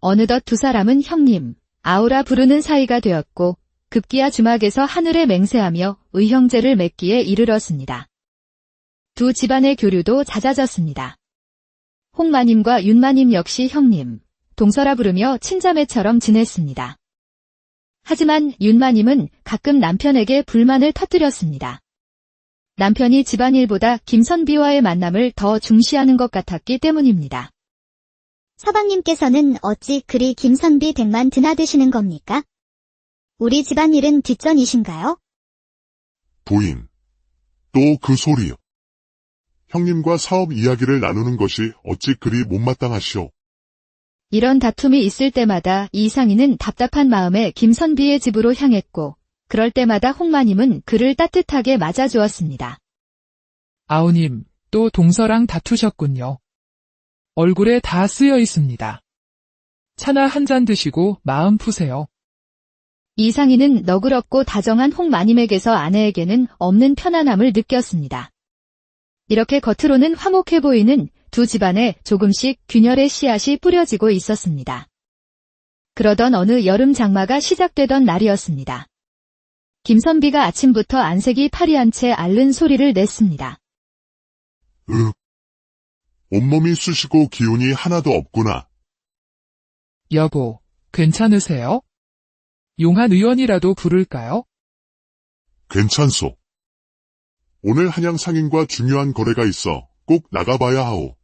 어느덧 두 사람은 형님, 아우라 부르는 사이가 되었고 급기야 주막에서 하늘에 맹세하며 의형제를 맺기에 이르렀습니다. 두 집안의 교류도 잦아졌습니다. 홍마님과 윤마님 역시 형님, 동서라 부르며 친자매처럼 지냈습니다. 하지만 윤마님은 가끔 남편에게 불만을 터뜨렸습니다. 남편이 집안일보다 김선비와의 만남을 더 중시하는 것 같았기 때문입니다. 서방님께서는 어찌 그리 김선비 댁만 드나드시는 겁니까? 우리 집안일은 뒷전이신가요? 부인, 또 그 소리요. 형님과 사업 이야기를 나누는 것이 어찌 그리 못마땅하시오. 이런 다툼이 있을 때마다 이상희는 답답한 마음에 김선비의 집으로 향했고 그럴 때마다 홍마님은 그를 따뜻하게 맞아주었습니다. 아우님, 또 동서랑 다투셨군요. 얼굴에 다 쓰여 있습니다. 차나 한 잔 드시고 마음 푸세요. 이상희는 너그럽고 다정한 홍마님에게서 아내에게는 없는 편안함을 느꼈습니다. 이렇게 겉으로는 화목해 보이는 두 집안에 조금씩 균열의 씨앗이 뿌려지고 있었습니다. 그러던 어느 여름 장마가 시작되던 날이었습니다. 김선비가 아침부터 안색이 파리한 채 앓는 소리를 냈습니다. 온몸이 쑤시고 기운이 하나도 없구나. 여보, 괜찮으세요? 용한 의원이라도 부를까요? 괜찮소. 오늘 한양 상인과 중요한 거래가 있어 꼭 나가봐야 하오.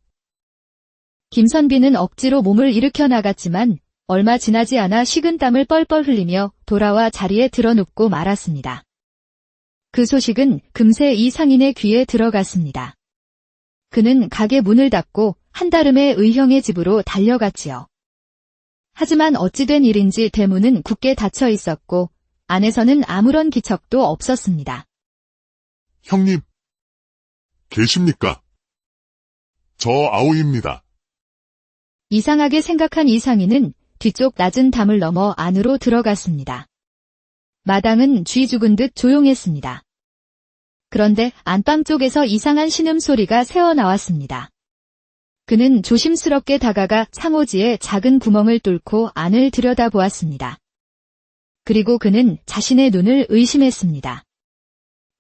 김선비는 억지로 몸을 일으켜 나갔지만 얼마 지나지 않아 식은땀을 뻘뻘 흘리며 돌아와 자리에 드러눕고 말았습니다. 그 소식은 금세 이 상인의 귀에 들어갔습니다. 그는 가게 문을 닫고 한달음에 의형의 집으로 달려갔지요. 하지만 어찌된 일인지 대문은 굳게 닫혀 있었고 안에서는 아무런 기척도 없었습니다. 형님, 계십니까? 저 아오입니다. 이상하게 생각한 이 상인은 뒤쪽 낮은 담을 넘어 안으로 들어갔습니다. 마당은 쥐 죽은 듯 조용했습니다. 그런데 안방 쪽에서 이상한 신음소리가 새어나왔습니다. 그는 조심스럽게 다가가 창호지에 작은 구멍을 뚫고 안을 들여다보았습니다. 그리고 그는 자신의 눈을 의심했습니다.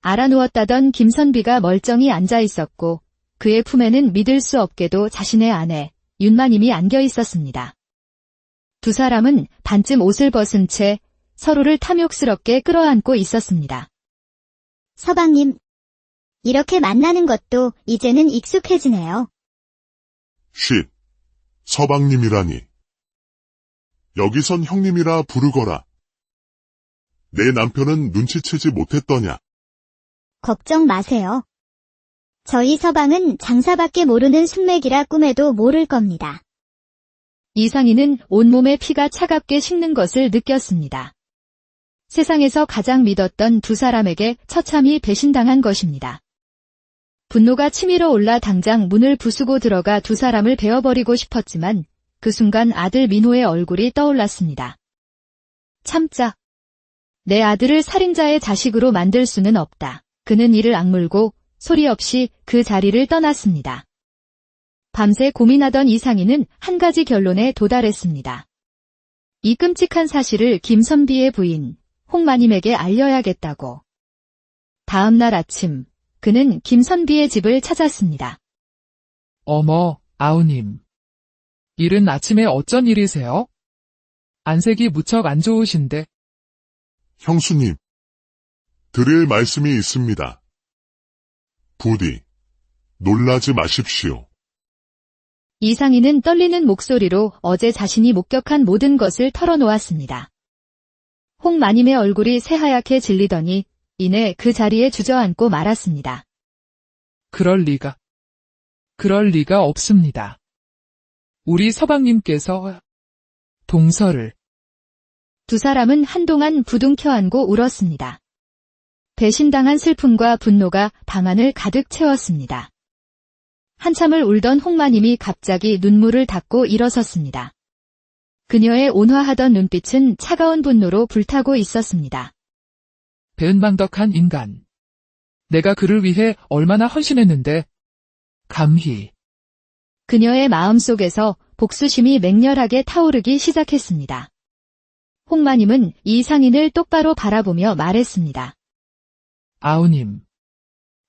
알아누웠다던 김선비가 멀쩡히 앉아 있었고 그의 품에는 믿을 수 없게도 자신의 아내 윤마님이 안겨 있었습니다. 두 사람은 반쯤 옷을 벗은 채 서로를 탐욕스럽게 끌어안고 있었습니다. 서방님, 이렇게 만나는 것도 이제는 익숙해지네요. 쉿, 서방님이라니. 여기선 형님이라 부르거라. 내 남편은 눈치채지 못했더냐. 걱정 마세요. 저희 서방은 장사밖에 모르는 순맥이라 꿈에도 모를 겁니다. 이상희는 온몸에 피가 차갑게 식는 것을 느꼈습니다. 세상에서 가장 믿었던 두 사람에게 처참히 배신당한 것입니다. 분노가 치밀어 올라 당장 문을 부수고 들어가 두 사람을 베어버리고 싶었지만 그 순간 아들 민호의 얼굴이 떠올랐습니다. 참자. 내 아들을 살인자의 자식으로 만들 수는 없다. 그는 이를 악물고 소리 없이 그 자리를 떠났습니다. 밤새 고민하던 이상희는 한 가지 결론에 도달했습니다. 이 끔찍한 사실을 김선비의 부인 홍마님에게 알려야겠다고. 다음 날 아침 그는 김선비의 집을 찾았습니다. 어머, 아우님. 이른 아침에 어쩐 일이세요? 안색이 무척 안 좋으신데. 형수님, 드릴 말씀이 있습니다. 부디 놀라지 마십시오. 이상희는 떨리는 목소리로 어제 자신이 목격한 모든 것을 털어놓았습니다. 홍마님의 얼굴이 새하얗게 질리더니 이내 그 자리에 주저앉고 말았습니다. 그럴 리가 없습니다. 우리 서방님께서 동서를. 두 사람은 한동안 부둥켜 안고 울었습니다. 배신당한 슬픔과 분노가 방 안을 가득 채웠습니다. 한참을 울던 홍마님이 갑자기 눈물을 닦고 일어섰습니다. 그녀의 온화하던 눈빛은 차가운 분노로 불타고 있었습니다. 배은망덕한 인간. 내가 그를 위해 얼마나 헌신했는데. 감히. 그녀의 마음속에서 복수심이 맹렬하게 타오르기 시작했습니다. 홍마님은 이 상인을 똑바로 바라보며 말했습니다. 아우님.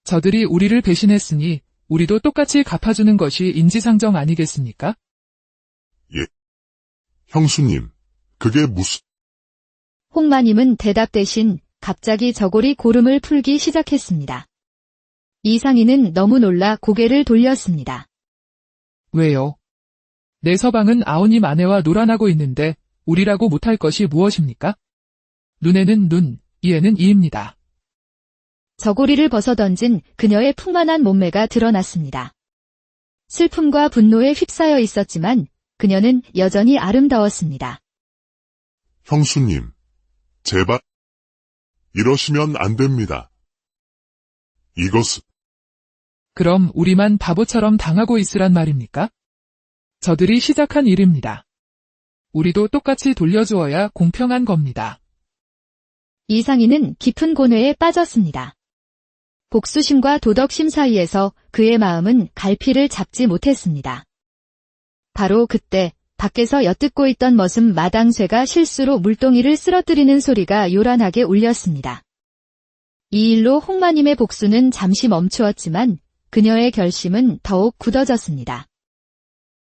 저들이 우리를 배신했으니 우리도 똑같이 갚아주는 것이 인지상정 아니겠습니까? 예. 형수님, 그게 무슨... 홍마님은 대답 대신 갑자기 저고리 고름을 풀기 시작했습니다. 이상희는 너무 놀라 고개를 돌렸습니다. 왜요? 내 서방은 아우님 아내와 놀아나고 있는데 우리라고 못할 것이 무엇입니까? 눈에는 눈, 이에는 이입니다. 저고리를 벗어던진 그녀의 풍만한 몸매가 드러났습니다. 슬픔과 분노에 휩싸여 있었지만 그녀는 여전히 아름다웠습니다. 형수님, 제발 이러시면 안 됩니다. 이것은... 그럼 우리만 바보처럼 당하고 있으란 말입니까? 저들이 시작한 일입니다. 우리도 똑같이 돌려주어야 공평한 겁니다. 이상희는 깊은 고뇌에 빠졌습니다. 복수심과 도덕심 사이에서 그의 마음은 갈피를 잡지 못했습니다. 바로 그때 밖에서 엿듣고 있던 머슴 마당쇠가 실수로 물동이를 쓰러뜨리는 소리가 요란하게 울렸습니다. 이 일로 홍마님의 복수는 잠시 멈추었지만 그녀의 결심은 더욱 굳어졌습니다.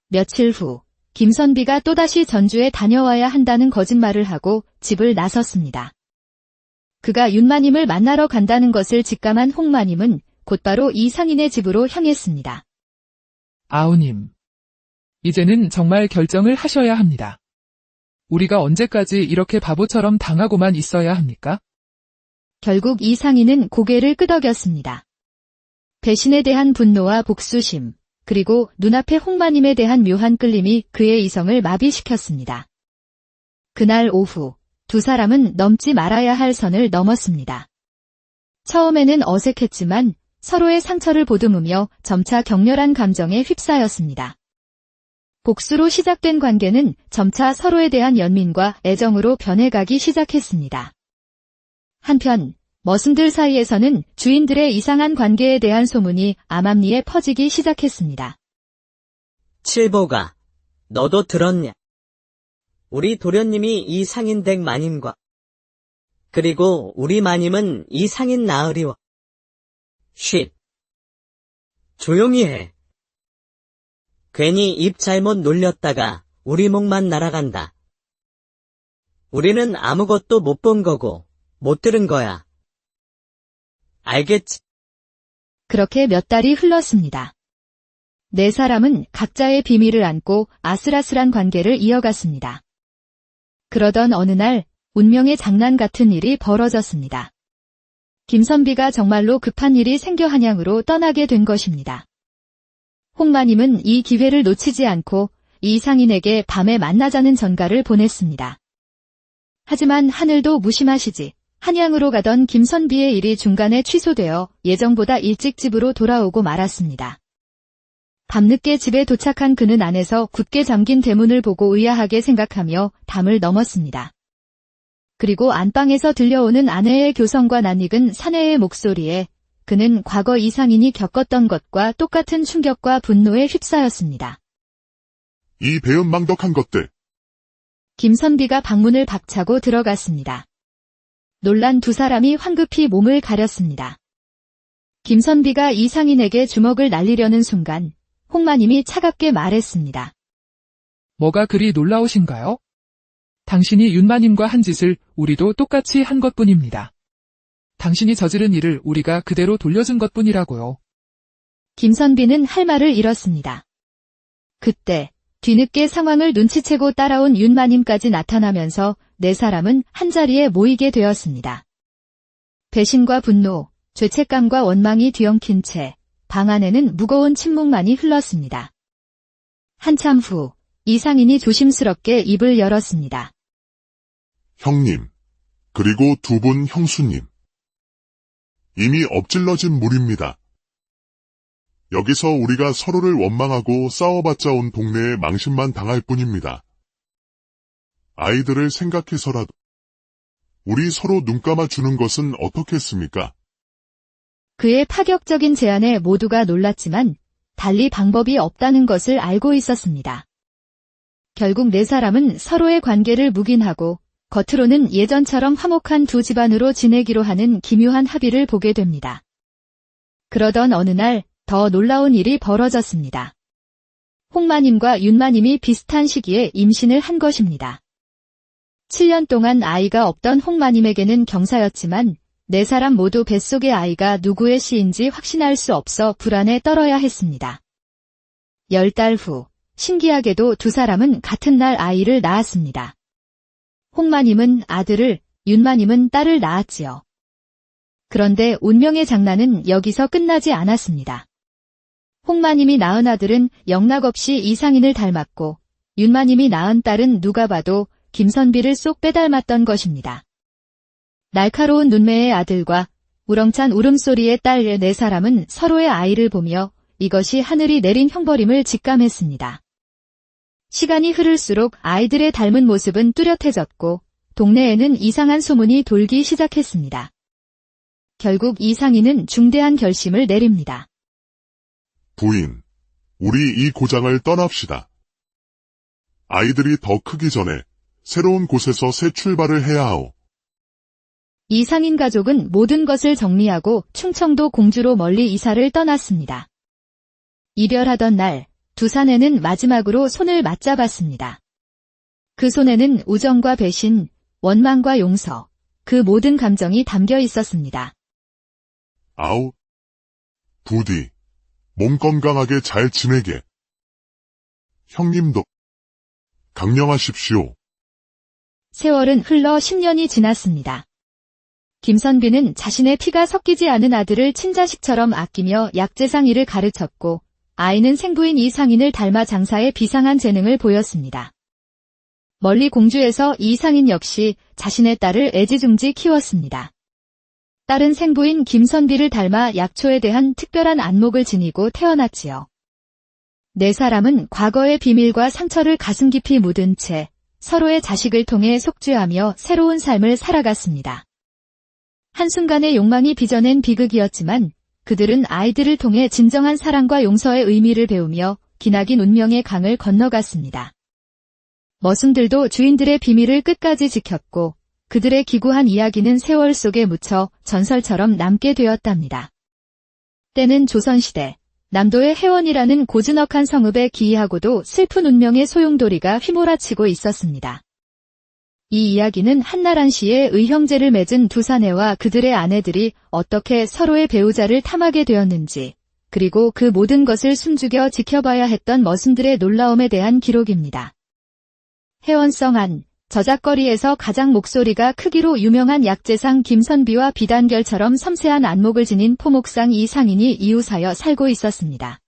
며칠 후 김선비가 또다시 전주에 다녀와야 한다는 거짓말을 하고 집을 나섰습니다. 그가 윤마님을 만나러 간다는 것을 직감한 홍마님은 곧바로 이상인의 집으로 향했습니다. 아우님. 이제는 정말 결정을 하셔야 합니다. 우리가 언제까지 이렇게 바보처럼 당하고만 있어야 합니까? 결국 이상인은 고개를 끄덕였습니다. 배신에 대한 분노와 복수심, 그리고 눈앞의 홍마님에 대한 묘한 끌림이 그의 이성을 마비시켰습니다. 그날 오후 두 사람은 넘지 말아야 할 선을 넘었습니다. 처음에는 어색했지만 서로의 상처를 보듬으며 점차 격렬한 감정에 휩싸였습니다. 복수로 시작된 관계는 점차 서로에 대한 연민과 애정으로 변해가기 시작했습니다. 한편 머슴들 사이에서는 주인들의 이상한 관계에 대한 소문이 암암리에 퍼지기 시작했습니다. 칠보가, 너도 들었냐? 우리 도련님이 이 상인 댁 마님과 그리고 우리 마님은 이 상인 나으리와 쉿. 조용히 해. 괜히 입 잘못 놀렸다가 우리 목만 날아간다. 우리는 아무것도 못 본 거고 못 들은 거야. 알겠지? 그렇게 몇 달이 흘렀습니다. 네 사람은 각자의 비밀을 안고 아슬아슬한 관계를 이어갔습니다. 그러던 어느 날 운명의 장난 같은 일이 벌어졌습니다. 김선비가 정말로 급한 일이 생겨 한양으로 떠나게 된 것입니다. 홍마님은 이 기회를 놓치지 않고 이상인에게 밤에 만나자는 전가를 보냈습니다. 하지만 하늘도 무심하시지 한양으로 가던 김선비의 일이 중간에 취소되어 예정보다 일찍 집으로 돌아오고 말았습니다. 밤늦게 집에 도착한 그는 안에서 굳게 잠긴 대문을 보고 의아하게 생각하며 담을 넘었습니다. 그리고 안방에서 들려오는 아내의 교성과 낯익은 사내의 목소리에 그는 과거 이상인이 겪었던 것과 똑같은 충격과 분노에 휩싸였습니다. 이 배은망덕한 것들. 김선비가 방문을 박차고 들어갔습니다. 놀란 두 사람이 황급히 몸을 가렸습니다. 김선비가 이상인에게 주먹을 날리려는 순간 홍마님이 차갑게 말했습니다. 뭐가 그리 놀라우신가요? 당신이 윤마님과 한 짓을 우리도 똑같이 한 것뿐입니다. 당신이 저지른 일을 우리가 그대로 돌려준 것뿐이라고요. 김선비는 할 말을 잃었습니다. 그때 뒤늦게 상황을 눈치채고 따라온 윤마님까지 나타나면서 네 사람은 한자리에 모이게 되었습니다. 배신과 분노, 죄책감과 원망이 뒤엉킨 채 방 안에는 무거운 침묵만이 흘렀습니다. 한참 후 이상인이 조심스럽게 입을 열었습니다. 형님, 그리고 두 분 형수님. 이미 엎질러진 물입니다. 여기서 우리가 서로를 원망하고 싸워봤자 온 동네에 망신만 당할 뿐입니다. 아이들을 생각해서라도 우리 서로 눈 감아주는 것은 어떻겠습니까? 그의 파격적인 제안에 모두가 놀랐지만 달리 방법이 없다는 것을 알고 있었습니다. 결국 네 사람은 서로의 관계를 묵인하고 겉으로는 예전처럼 화목한 두 집안으로 지내기로 하는 기묘한 합의를 보게 됩니다. 그러던 어느 날 더 놀라운 일이 벌어졌습니다. 홍마님과 윤마님이 비슷한 시기에 임신을 한 것입니다. 7년 동안 아이가 없던 홍마님에게는 경사였지만 네 사람 모두 뱃속의 아이가 누구의 씨인지 확신할 수 없어 불안에 떨어야 했습니다. 10달 후 신기하게도 두 사람은 같은 날 아이를 낳았습니다. 홍마님은 아들을, 윤마님은 딸을 낳았지요. 그런데 운명의 장난은 여기서 끝나지 않았습니다. 홍마님이 낳은 아들은 영락없이 이상인을 닮았고 윤마님이 낳은 딸은 누가 봐도 김선비를 쏙 빼닮았던 것입니다. 날카로운 눈매의 아들과 우렁찬 울음소리의 딸 네 사람은 서로의 아이를 보며 이것이 하늘이 내린 형벌임을 직감했습니다. 시간이 흐를수록 아이들의 닮은 모습은 뚜렷해졌고 동네에는 이상한 소문이 돌기 시작했습니다. 결국 이상인은 중대한 결심을 내립니다. 부인, 우리 이 고장을 떠납시다. 아이들이 더 크기 전에 새로운 곳에서 새 출발을 해야 하오. 이상인 가족은 모든 것을 정리하고 충청도 공주로 멀리 이사를 떠났습니다. 이별하던 날, 두 사내는 마지막으로 손을 맞잡았습니다. 그 손에는 우정과 배신, 원망과 용서, 그 모든 감정이 담겨 있었습니다. 아우. 부디, 몸 건강하게 잘 지내게. 형님도 강령하십시오. 세월은 흘러 10년이 지났습니다. 김선비는 자신의 피가 섞이지 않은 아들을 친자식처럼 아끼며 약재상일을 가르쳤고, 아이는 생부인 이상인을 닮아 장사에 비상한 재능을 보였습니다. 멀리 공주에서 이상인 역시 자신의 딸을 애지중지 키웠습니다. 딸은 생부인 김선비를 닮아 약초에 대한 특별한 안목을 지니고 태어났지요. 네 사람은 과거의 비밀과 상처를 가슴 깊이 묻은 채 서로의 자식을 통해 속죄하며 새로운 삶을 살아갔습니다. 한순간의 욕망이 빚어낸 비극이었지만 그들은 아이들을 통해 진정한 사랑과 용서의 의미를 배우며 기나긴 운명의 강을 건너갔습니다. 머슴들도 주인들의 비밀을 끝까지 지켰고 그들의 기구한 이야기는 세월 속에 묻혀 전설처럼 남게 되었답니다. 때는 조선시대, 남도의 해원이라는 고즈넉한 성읍에 기이하고도 슬픈 운명의 소용돌이가 휘몰아치고 있었습니다. 이 이야기는 한나란 씨의 의형제를 맺은 두 사내와 그들의 아내들이 어떻게 서로의 배우자를 탐하게 되었는지, 그리고 그 모든 것을 숨죽여 지켜봐야 했던 머슴들의 놀라움에 대한 기록입니다. 해원성 안, 저작거리에서 가장 목소리가 크기로 유명한 약재상 김선비와 비단결처럼 섬세한 안목을 지닌 포목상 이상인이 이웃하여 살고 있었습니다.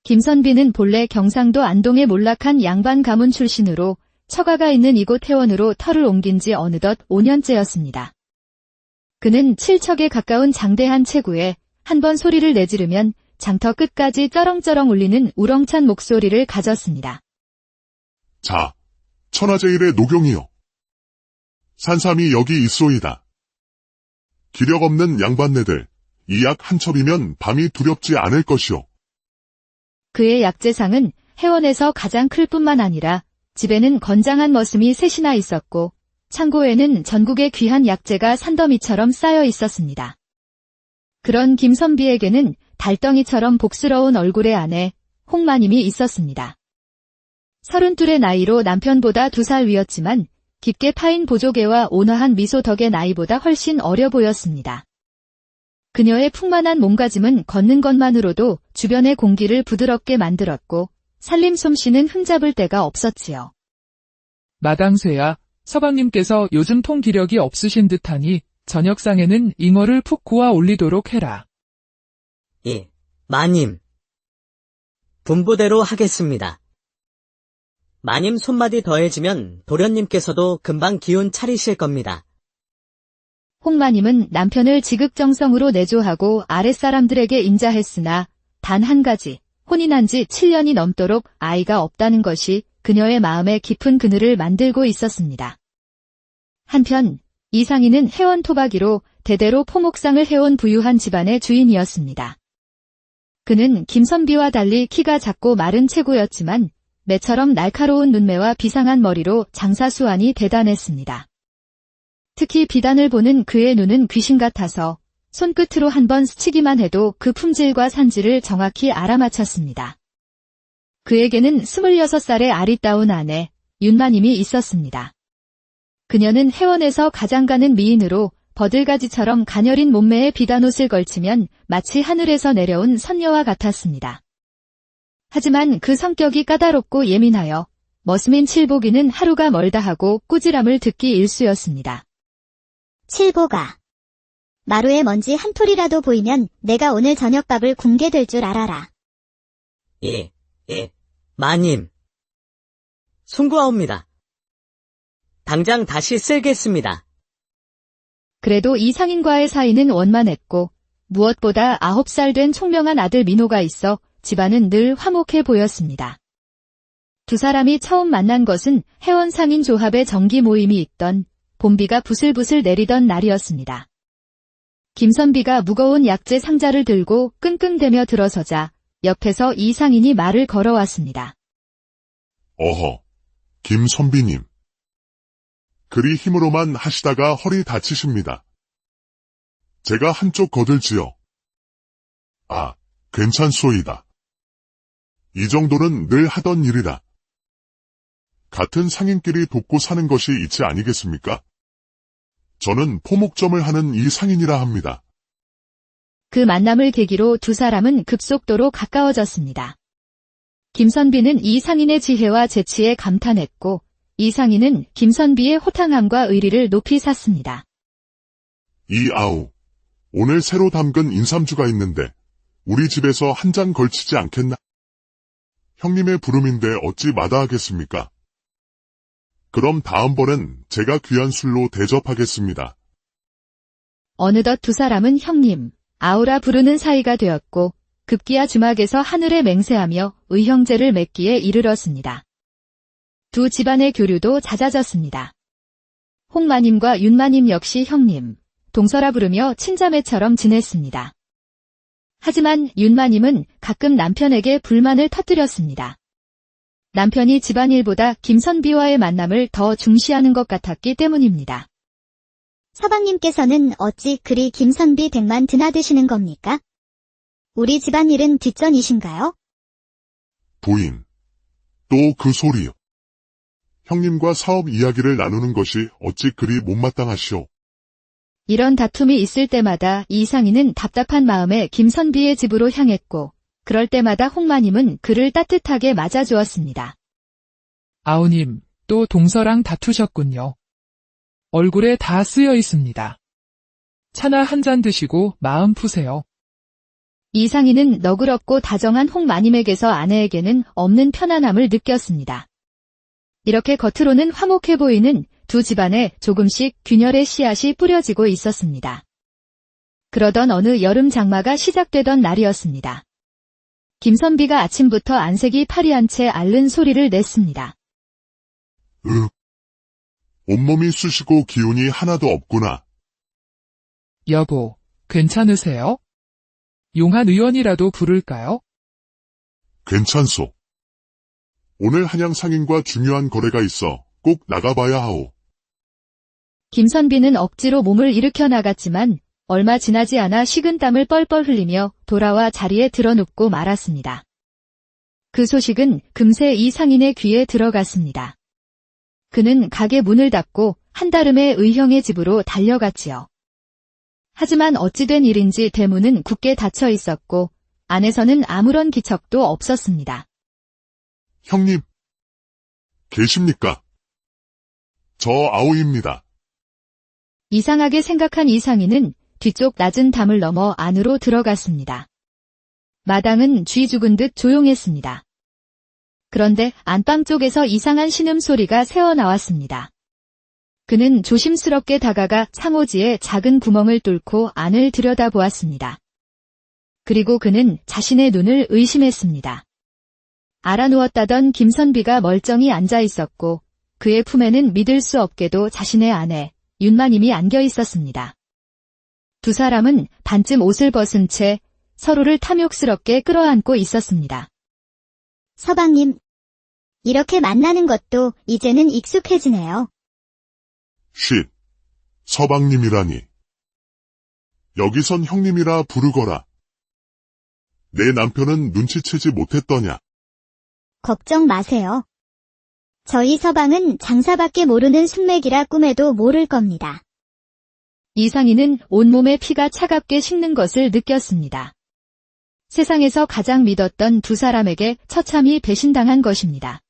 김선비는 본래 경상도 안동의 몰락한 양반 가문 출신으로 처가가 있는 이곳 해원으로 터를 옮긴 지 어느덧 5년째였습니다. 그는 칠척에 가까운 장대한 체구에 한 번 소리를 내지르면 장터 끝까지 쩌렁쩌렁 울리는 우렁찬 목소리를 가졌습니다. 자, 천하제일의 노경이여. 산삼이 여기 있소이다. 기력 없는 양반네들, 이 약 한 첩이면 밤이 두렵지 않을 것이오. 그의 약재상은 해원에서 가장 클 뿐만 아니라 집에는 건장한 머슴이 셋이나 있었고 창고에는 전국의 귀한 약재가 산더미처럼 쌓여 있었습니다. 그런 김선비에게는 달덩이처럼 복스러운 얼굴의 아내 홍마님이 있었습니다. 32의 나이로 남편보다 2살 위였지만 깊게 파인 보조개와 온화한 미소 덕의 나이보다 훨씬 어려 보였습니다. 그녀의 풍만한 몸가짐은 걷는 것만으로도 주변의 공기를 부드럽게 만들었고 살림 솜씨는 흠잡을 데가 없었지요. 마당쇠야, 서방님께서 요즘 통기력이 없으신 듯하니 저녁상에는 잉어를 푹 구워 올리도록 해라. 예, 마님. 분부대로 하겠습니다. 마님 손맛이 더해지면 도련님께서도 금방 기운 차리실 겁니다. 홍마님은 남편을 지극정성으로 내조하고 아랫사람들에게 인자했으나 단 한 가지, 혼인한 지 7년이 넘도록 아이가 없다는 것이 그녀의 마음에 깊은 그늘을 만들고 있었습니다. 한편 이상인은 해원 토박이로 대대로 포목상을 해온 부유한 집안의 주인이었습니다. 그는 김선비와 달리 키가 작고 마른 체구였지만 매처럼 날카로운 눈매와 비상한 머리로 장사 수완이 대단했습니다. 특히 비단을 보는 그의 눈은 귀신 같아서 손끝으로 한번 스치기만 해도 그 품질과 산지를 정확히 알아맞혔습니다. 그에게는 26살의 아리따운 아내 윤마님이 있었습니다. 그녀는 해원에서 가장 가는 미인으로 버들가지처럼 가녀린 몸매에 비단옷을 걸치면 마치 하늘에서 내려온 선녀와 같았습니다. 하지만 그 성격이 까다롭고 예민하여 머슴인 칠복이는 하루가 멀다 하고 꾸지람을 듣기 일쑤였습니다. 칠보가. 마루에 먼지 한 톨이라도 보이면 내가 오늘 저녁밥을 굶게 될 줄 알아라. 예, 마님. 송구하옵니다. 당장 다시 쓸겠습니다. 그래도 이상인과의 사이는 원만했고 무엇보다 9살 된 총명한 아들 민호가 있어 집안은 늘 화목해 보였습니다. 두 사람이 처음 만난 것은 해원 상인 조합의 정기 모임이 있던 봄비가 부슬부슬 내리던 날이었습니다. 김선비가 무거운 약재 상자를 들고 끙끙대며 들어서자 옆에서 이상인이 말을 걸어왔습니다. 어허, 김선비님. 그리 힘으로만 하시다가 허리 다치십니다. 제가 한쪽 거들지요. 아, 괜찮소이다. 이 정도는 늘 하던 일이다. 같은 상인끼리 돕고 사는 것이 있지 아니겠습니까? 저는 포목점을 하는 이 상인이라 합니다. 그 만남을 계기로 두 사람은 급속도로 가까워졌습니다. 김선비는 이 상인의 지혜와 재치에 감탄했고, 이 상인은 김선비의 호탕함과 의리를 높이 샀습니다. 아우, 오늘 새로 담근 인삼주가 있는데 우리 집에서 한 잔 걸치지 않겠나? 형님의 부름인데 어찌 마다하겠습니까? 그럼 다음번엔 제가 귀한 술로 대접하겠습니다. 어느덧 두 사람은 형님, 아우라 부르는 사이가 되었고, 급기야 주막에서 하늘에 맹세하며 의형제를 맺기에 이르렀습니다. 두 집안의 교류도 잦아졌습니다. 홍마님과 윤마님 역시 형님, 동서라 부르며 친자매처럼 지냈습니다. 하지만 윤마님은 가끔 남편에게 불만을 터뜨렸습니다. 남편이 집안일보다 김선비와의 만남을 더 중시하는 것 같았기 때문입니다. 서방님께서는 어찌 그리 김선비 댁만 드나드시는 겁니까? 우리 집안일은 뒷전이신가요? 부인, 또 그 소리요. 형님과 사업 이야기를 나누는 것이 어찌 그리 못마땅하시오. 이런 다툼이 있을 때마다 이상희는 답답한 마음에 김선비의 집으로 향했고, 그럴 때마다 홍마님은 그를 따뜻하게 맞아주었습니다. 아우님, 또 동서랑 다투셨군요. 얼굴에 다 쓰여 있습니다. 차나 한 잔 드시고 마음 푸세요. 이상희는 너그럽고 다정한 홍마님에게서 아내에게는 없는 편안함을 느꼈습니다. 이렇게 겉으로는 화목해 보이는 두 집안에 조금씩 균열의 씨앗이 뿌려지고 있었습니다. 그러던 어느 여름 장마가 시작되던 날이었습니다. 김선비가 아침부터 안색이 파리한 채 앓는 소리를 냈습니다. 온몸이 쑤시고 기운이 하나도 없구나. 여보, 괜찮으세요? 용한 의원이라도 부를까요? 괜찮소. 오늘 한양 상인과 중요한 거래가 있어 꼭 나가봐야 하오. 김선비는 억지로 몸을 일으켜 나갔지만 얼마 지나지 않아 식은땀을 뻘뻘 흘리며 돌아와 자리에 드러눕고 말았습니다. 그 소식은 금세 이 상인의 귀에 들어갔습니다. 그는 가게 문을 닫고 한달음에 의형의 집으로 달려갔지요. 하지만 어찌된 일인지 대문은 굳게 닫혀 있었고 안에서는 아무런 기척도 없었습니다. 형님, 계십니까? 저 아오입니다. 이상하게 생각한 이상희는 뒤쪽 낮은 담을 넘어 안으로 들어갔습니다. 마당은 쥐 죽은 듯 조용했습니다. 그런데 안방 쪽에서 이상한 신음소리가 새어나왔습니다. 그는 조심스럽게 다가가 창호지에 작은 구멍을 뚫고 안을 들여다보았습니다. 그리고 그는 자신의 눈을 의심했습니다. 알아누웠다던 김선비가 멀쩡히 앉아 있었고 그의 품에는 믿을 수 없게도 자신의 아내 윤마님이 안겨 있었습니다. 두 사람은 반쯤 옷을 벗은 채 서로를 탐욕스럽게 끌어안고 있었습니다. 서방님, 이렇게 만나는 것도 이제는 익숙해지네요. 쉿, 서방님이라니. 여기선 형님이라 부르거라. 내 남편은 눈치채지 못했더냐. 걱정 마세요. 저희 서방은 장사밖에 모르는 순맥이라 꿈에도 모를 겁니다. 이상희는 온몸에 피가 차갑게 식는 것을 느꼈습니다. 세상에서 가장 믿었던 두 사람에게 처참히 배신당한 것입니다.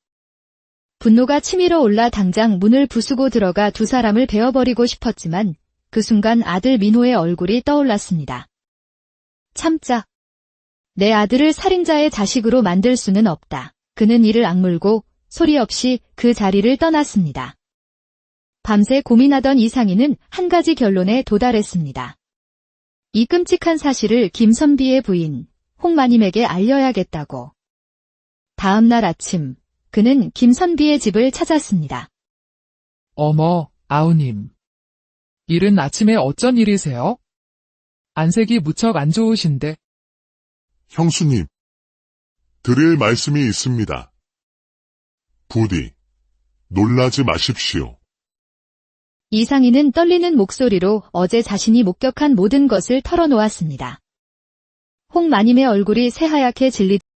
분노가 치밀어 올라 당장 문을 부수고 들어가 두 사람을 베어버리고 싶었지만 그 순간 아들 민호의 얼굴이 떠올랐습니다. 참자. 내 아들을 살인자의 자식으로 만들 수는 없다. 그는 이를 악물고 소리 없이 그 자리를 떠났습니다. 밤새 고민하던 이상희는 한 가지 결론에 도달했습니다. 이 끔찍한 사실을 김선비의 부인 홍마님에게 알려야겠다고. 다음 날 아침 그는 김선비의 집을 찾았습니다. 어머, 아우님. 이른 아침에 어쩐 일이세요? 안색이 무척 안 좋으신데. 형수님, 드릴 말씀이 있습니다. 부디 놀라지 마십시오. 이상희는 떨리는 목소리로 어제 자신이 목격한 모든 것을 털어놓았습니다. 홍 마님의 얼굴이 새하얗게 질리듯